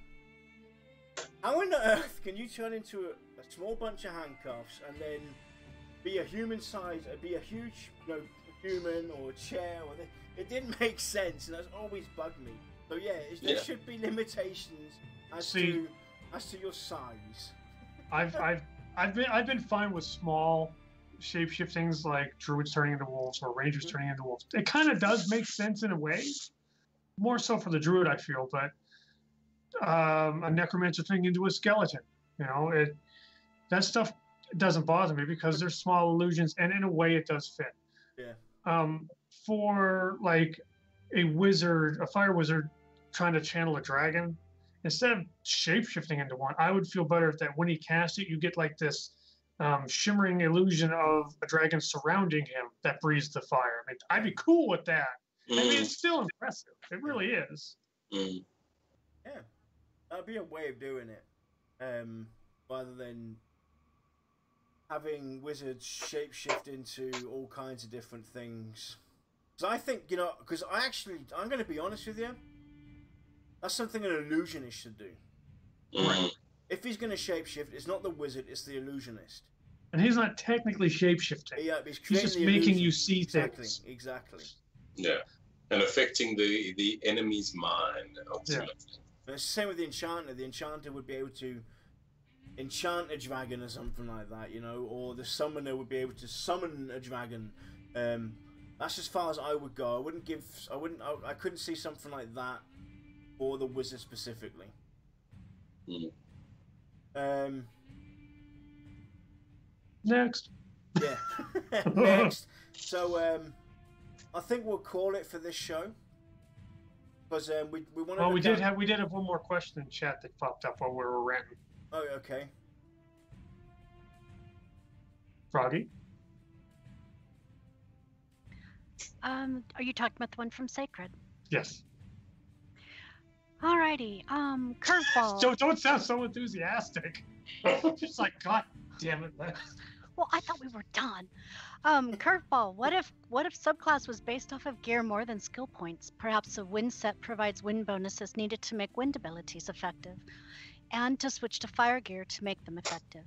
How on earth can you turn into a small bunch of handcuffs and then be a human size, be a huge, you know, human or a chair? It didn't make sense, and that's always bugged me. So there should be limitations as to your size. I've been fine with small shape-shiftings, like druids turning into wolves or rangers turning into wolves. It kind of does make sense in a way, more so for the druid, I feel, but a necromancer turning into a skeleton, you know, that stuff doesn't bother me because they're small illusions, and in a way it does fit. For like a fire wizard trying to channel a dragon, instead of shape-shifting into one, I would feel better if that when he casts it, you get like this shimmering illusion of a dragon surrounding him that breathes the fire. I mean, I'd be cool with that. I mean, it's still impressive. It really is. Yeah, that'd be a way of doing it, rather than having wizards shapeshift into all kinds of different things. Because I think, you know, I'm going to be honest with you, that's something an illusionist should do. Right. If he's going to shapeshift, it's not the wizard, it's the illusionist. And he's not technically shapeshifting. Yeah, he's just making you see things. Exactly. Yeah, and affecting the enemy's mind, ultimately. But it's the same with the enchanter. The enchanter would be able to enchant a dragon or something like that, you know, or the summoner would be able to summon a dragon. That's as far as I would go. I couldn't see something like that for the wizard specifically. Next. Yeah. Next. So I think we'll call it for this show, because we want to. Well, we did have one more question in chat that popped up while we were ranting. Oh, okay. Froggy. Are you talking about the one from Sacred? Yes. Alrighty. Curveball. Don't sound so enthusiastic. Just like, God damn it. Well, I thought we were done. Curveball. What if subclass was based off of gear more than skill points? Perhaps a wind set provides wind bonuses needed to make wind abilities effective, and to switch to fire gear to make them effective.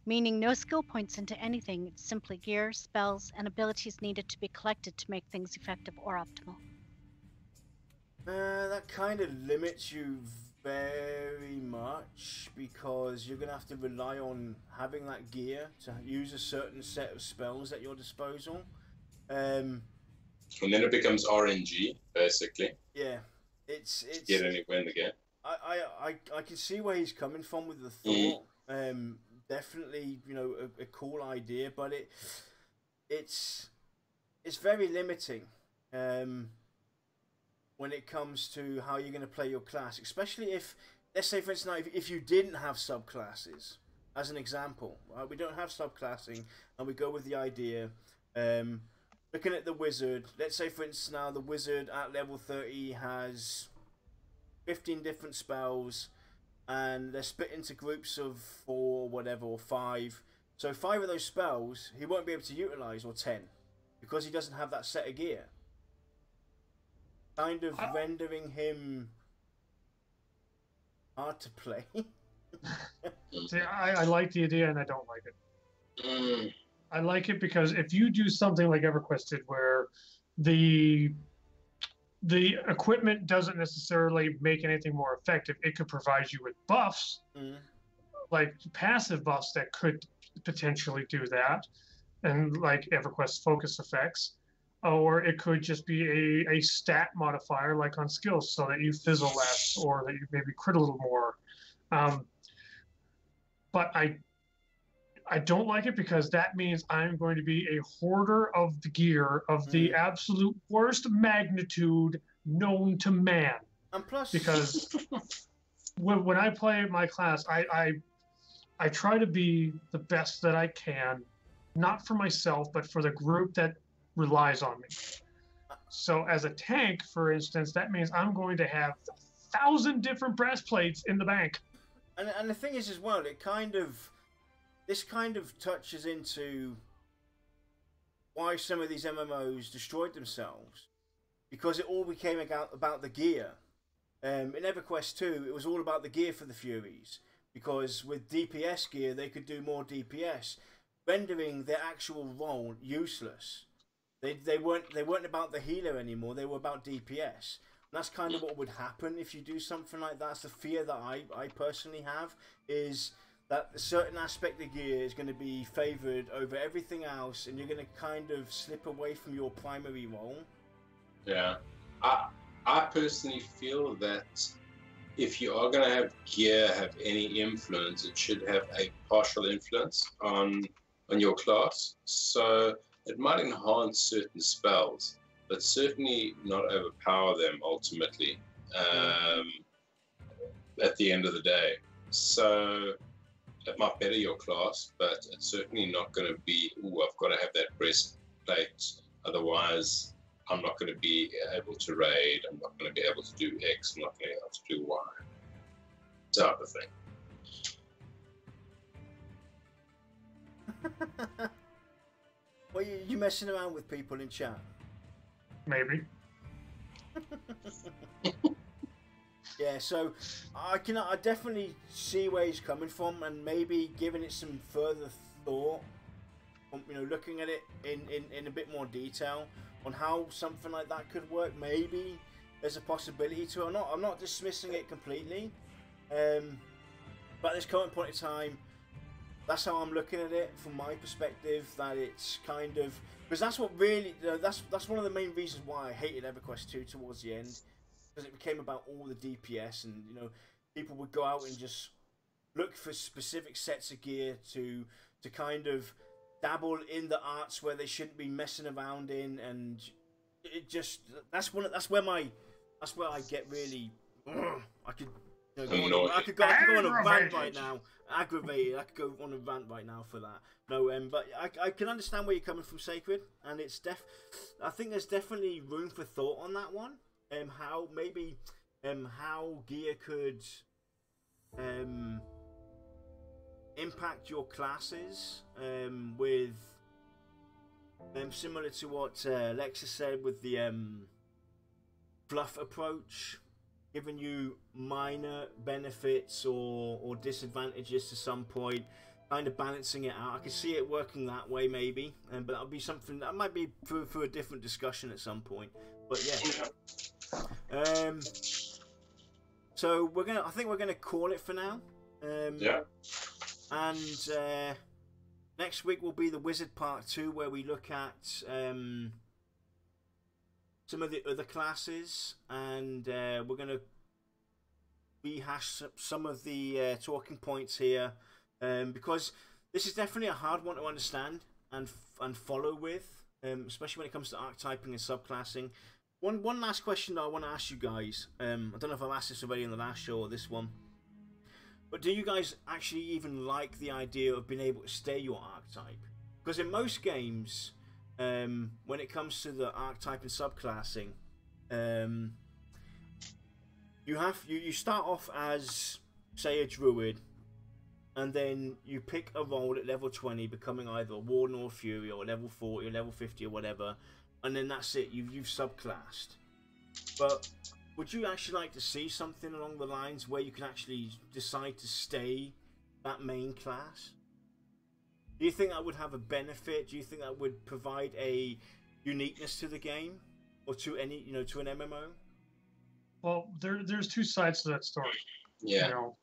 Meaning no skill points into anything, it's simply gear, spells, and abilities needed to be collected to make things effective or optimal. That kind of limits you very much, because you're going to have to rely on having that gear to use a certain set of spells at your disposal. And then it becomes RNG, basically. Yeah, it's get anywhere in the game. I can see where he's coming from with the thought. Definitely, you know, a cool idea, but it's very limiting when it comes to how you're going to play your class, especially if, let's say for instance, if you didn't have subclasses, as an example, right? We don't have subclassing, and we go with the idea, looking at the wizard, let's say for instance now the wizard at level 30 has 15 different spells, and they're split into groups of 4, whatever, or 5. So 5 of those spells he won't be able to utilize, or 10, because he doesn't have that set of gear. Kind of rendering him hard to play. See, I like the idea and I don't like it. Mm. I like it because if you do something like EverQuest did, where the equipment doesn't necessarily make anything more effective, it could provide you with buffs, like passive buffs that could potentially do that, and like EverQuest focus effects, or it could just be a stat modifier like on skills, so that you fizzle less or that you maybe crit a little more. But I don't like it because that means I'm going to be a hoarder of the gear of the absolute worst magnitude known to man. And plus, because when I play my class, I try to be the best that I can, not for myself, but for the group that relies on me. So as a tank, for instance, that means I'm going to have 1,000 different breastplates in the bank. And the thing is as well, this kind of touches into why some of these MMOs destroyed themselves, because it all became about the gear. In EverQuest 2, it was all about the gear for the Furies, because with DPS gear they could do more DPS, rendering their actual role useless. They weren't about the healer anymore. They were about DPS. And that's kind of what would happen if you do something like that. That's the fear that I personally have, is that a certain aspect of gear is going to be favoured over everything else, and you're going to kind of slip away from your primary role. Yeah. I personally feel that if you are going to have gear have any influence, it should have a partial influence on your class. So it might enhance certain spells, but certainly not overpower them ultimately at the end of the day. So it might better your class, but it's certainly not going to be, I've got to have that breastplate, otherwise I'm not going to be able to raid, I'm not going to be able to do X, I'm not going to be able to do Y. Type of thing. Well, you messing around with people in chat? Maybe. Yeah, so I definitely see where he's coming from, and maybe giving it some further thought, looking at it in a bit more detail on how something like that could work. Maybe there's a possibility to. I'm not dismissing it completely, but at this current point in time, that's how I'm looking at it from my perspective. That it's kind of, because that's what really that's one of the main reasons why I hated EverQuest 2 towards the end. Because it became about all the DPS, and people would go out and just look for specific sets of gear to kind of dabble in the arts where they shouldn't be messing around in, and it just that's where I get really I could go on a rant right now, aggravated. I could go on a rant right now for that. No, but I can understand where you're coming from, Sacred, and I think there's definitely room for thought on that one. How gear could impact your classes with similar to what Lexa said with the fluff approach, giving you minor benefits or disadvantages to some point, kind of balancing it out. I can see it working that way maybe, but that'll be something that might be for a different discussion at some point. But yeah. So I think we're gonna call it for now. Yeah. And next week will be the Wizard Part 2, where we look at some of the other classes, and we're gonna rehash some of the talking points here, because this is definitely a hard one to understand and follow with, especially when it comes to archetyping and subclassing. One last question that I want to ask you guys. I don't know if I've asked this already in the last show or this one, but do you guys actually even like the idea of being able to stay your archetype? Because in most games, when it comes to the archetype and subclassing, you start off as, say, a druid, and then you pick a role at level 20, becoming either a warden or a fury, or level 40 or level 50 or whatever. And then that's it. You've subclassed. But would you actually like to see something along the lines where you can actually decide to stay that main class? Do you think that would have a benefit? Do you think that would provide a uniqueness to the game, or to any, to an MMO? Well, there's two sides to that story. Yeah. You know,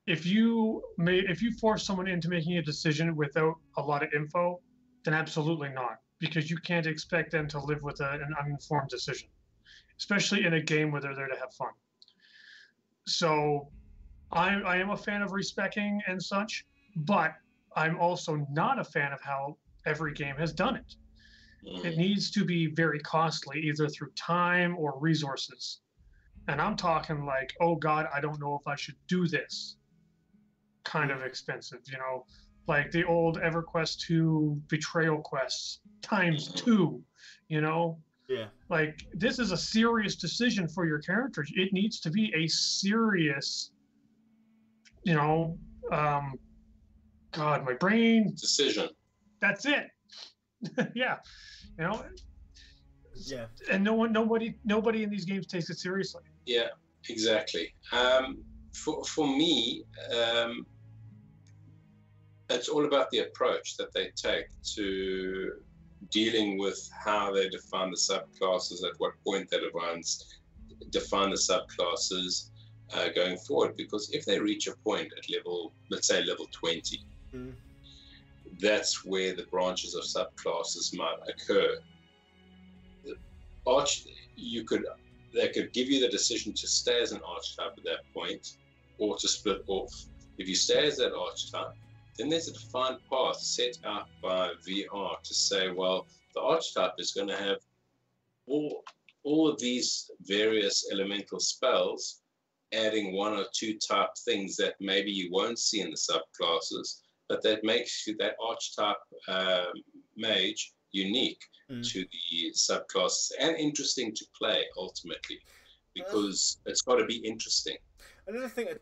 if you force someone into making a decision without a lot of info, then absolutely not, because you can't expect them to live with an uninformed decision, especially in a game where they're there to have fun. So I am a fan of respecing and such, but I'm also not a fan of how every game has done it. It needs to be very costly, either through time or resources. And I'm talking like, oh God, I don't know if I should do this kind of expensive, like the old EverQuest 2 betrayal quests ×2, Yeah. Like, this is a serious decision for your characters. It needs to be a serious, God, my brain. Decision. That's it. Yeah. Yeah. And nobody in these games takes it seriously. Yeah, exactly. For me, it's all about the approach that they take to dealing with how they define the subclasses, at what point they define the subclasses going forward. Because if they reach a point at level, let's say level 20, that's where the branches of subclasses might occur. They could give you the decision to stay as an archetype at that point, or to split off. If you stay as that archetype, then there's a defined path set out by VR to say, well, the archetype is going to have all of these various elemental spells, adding one or two type things that maybe you won't see in the subclasses, but that makes you that archetype mage unique to the subclasses and interesting to play ultimately, because it's got to be interesting. Another thing to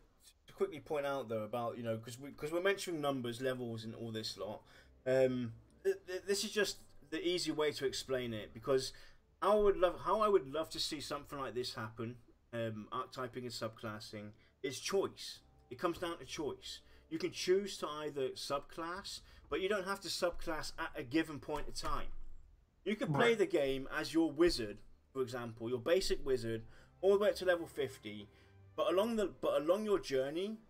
quickly point out though about, because we're mentioning numbers, levels, and all this lot. This is just the easy way to explain it, because how I would love to see something like this happen. Archetyping and subclassing is choice. It comes down to choice. You can choose to either subclass, but you don't have to subclass at a given point of time. You can play the game as your wizard, for example, your basic wizard, all the way up to level 50. But along your journey,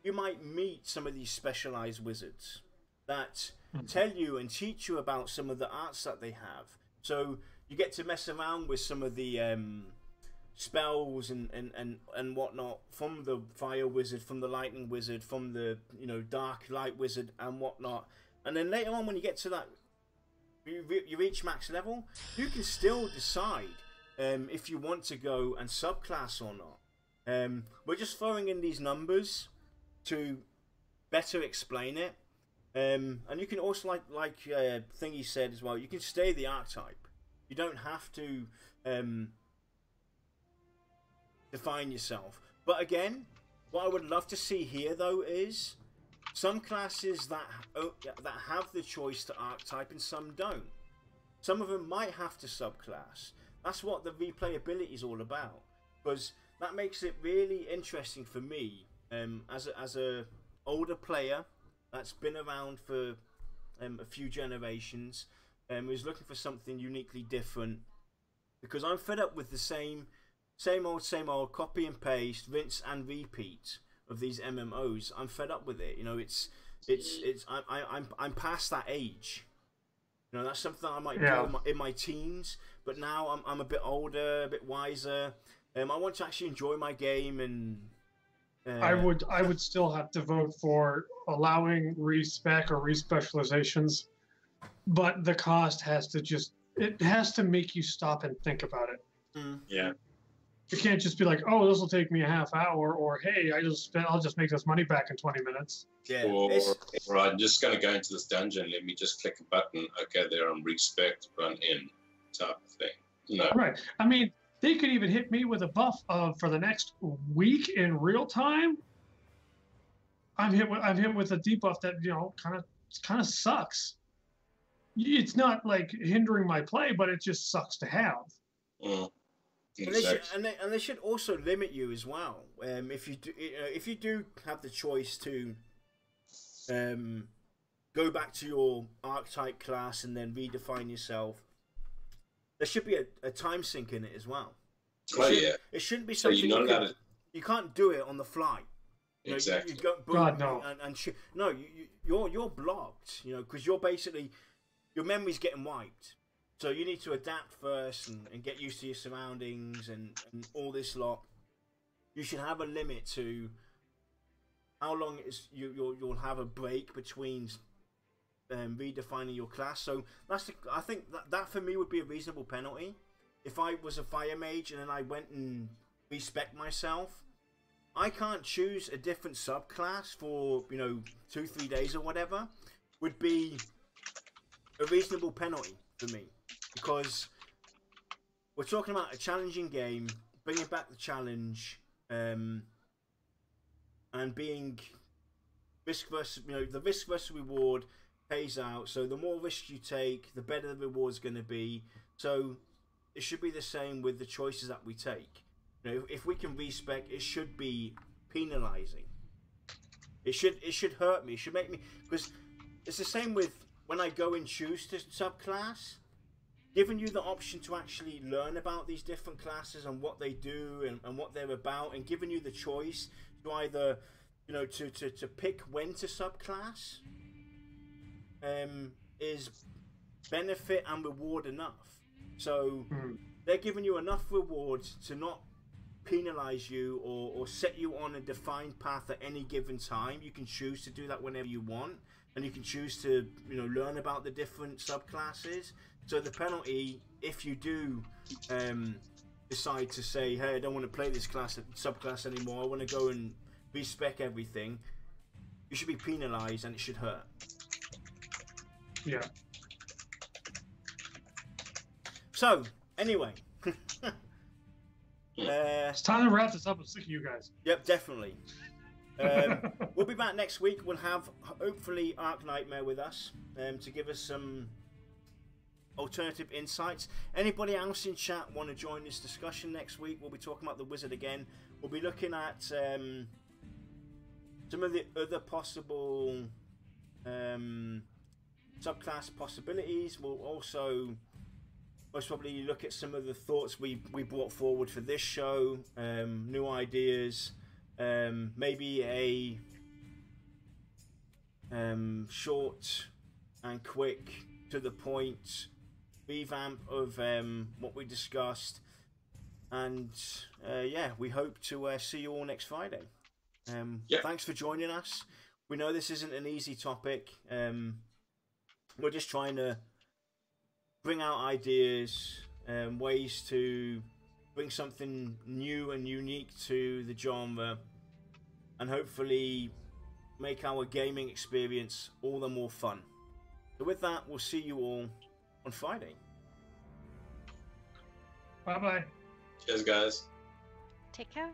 you might meet some of these specialized wizards that tell you and teach you about some of the arts that they have. So you get to mess around with some of the spells and whatnot from the fire wizard, from the lightning wizard, from the dark light wizard and whatnot. And then later on, when you get to that, you reach max level, you can still decide if you want to go and subclass or not. We're just throwing in these numbers to better explain it. And you can also, like Thingy said as well, you can stay the archetype. You don't have to define yourself. But again, what I would love to see here though is some classes that have the choice to archetype and some don't. Some of them might have to subclass. That's what the replayability is all about, because that makes it really interesting for me as a older player that's been around for a few generations, who's looking for something uniquely different, because I'm fed up with the same old copy and paste, rinse and repeat of these MMOs. I'm fed up with it. I'm past that age. That's something I might do in my teens, but now I'm a bit older, a bit wiser. I want to actually enjoy my game, and I would still have to vote for allowing respec or respecializations, but the cost has to make you stop and think about it. Yeah. You can't just be like, oh, this will take me a half hour, or hey, I'll just make this money back in 20 minutes. Yeah. Or I'm just going to go into this dungeon. Let me just click a button. Okay, there I'm respect, run in, type of thing. No. Right. I mean, they could even hit me with a buff for the next week in real time. I'm hit with a debuff that kind of sucks. It's not like hindering my play, but it just sucks to have. Exactly. And they should also limit you as well. If you do have the choice to go back to your archetype class and then redefine yourself, there should be a time sink in it as well. It shouldn't be something you can't do it on the fly. Exactly. You go, boom, God, no. You're blocked. Because you're basically your memory's getting wiped. So you need to adapt first and get used to your surroundings and all this lot. You should have a limit to how long you'll have a break between redefining your class. So I think that for me would be a reasonable penalty. If I was a fire mage and then I went and respec myself, I can't choose a different subclass for 2-3 days or whatever. Would be a reasonable penalty for me, because we're talking about a challenging game, bringing back the challenge, and being risk versus the risk versus reward pays out. So the more risk you take, the better the reward's going to be. So it should be the same with the choices that we take. If we can respec, it should be penalizing. It should hurt me. It should make me, because it's the same with when I go and choose to subclass. Giving you the option to actually learn about these different classes and what they do and what they're about, and giving you the choice to either to pick when to subclass is benefit and reward enough. So they're giving you enough rewards to not penalize you or set you on a defined path at any given time. You can choose to do that whenever you want, and you can choose to learn about the different subclasses. So the penalty, if you do decide to say, hey, I don't want to play this subclass anymore, I want to go and respec everything, you should be penalized and it should hurt. Yeah. So anyway, it's time to wrap this up. I'm sick of you guys. Yep, definitely. We'll be back next week. We'll have hopefully Arc Nightmare with us to give us some alternative insights. Anybody else in chat want to join this discussion next week? We'll be talking about the wizard again. We'll be looking at some of the other possible subclass possibilities. We'll also most probably look at some of the thoughts we brought forward for this show, new ideas, maybe a short and quick, to the point revamp of what we discussed. And yeah, we hope to see you all next Friday. Thanks for joining us. We know this isn't an easy topic. We're just trying to bring out ideas, ways to bring something new and unique to the genre, and hopefully make our gaming experience all the more fun. So with that, we'll see you all on Friday. Bye-bye. Cheers, guys. Take care.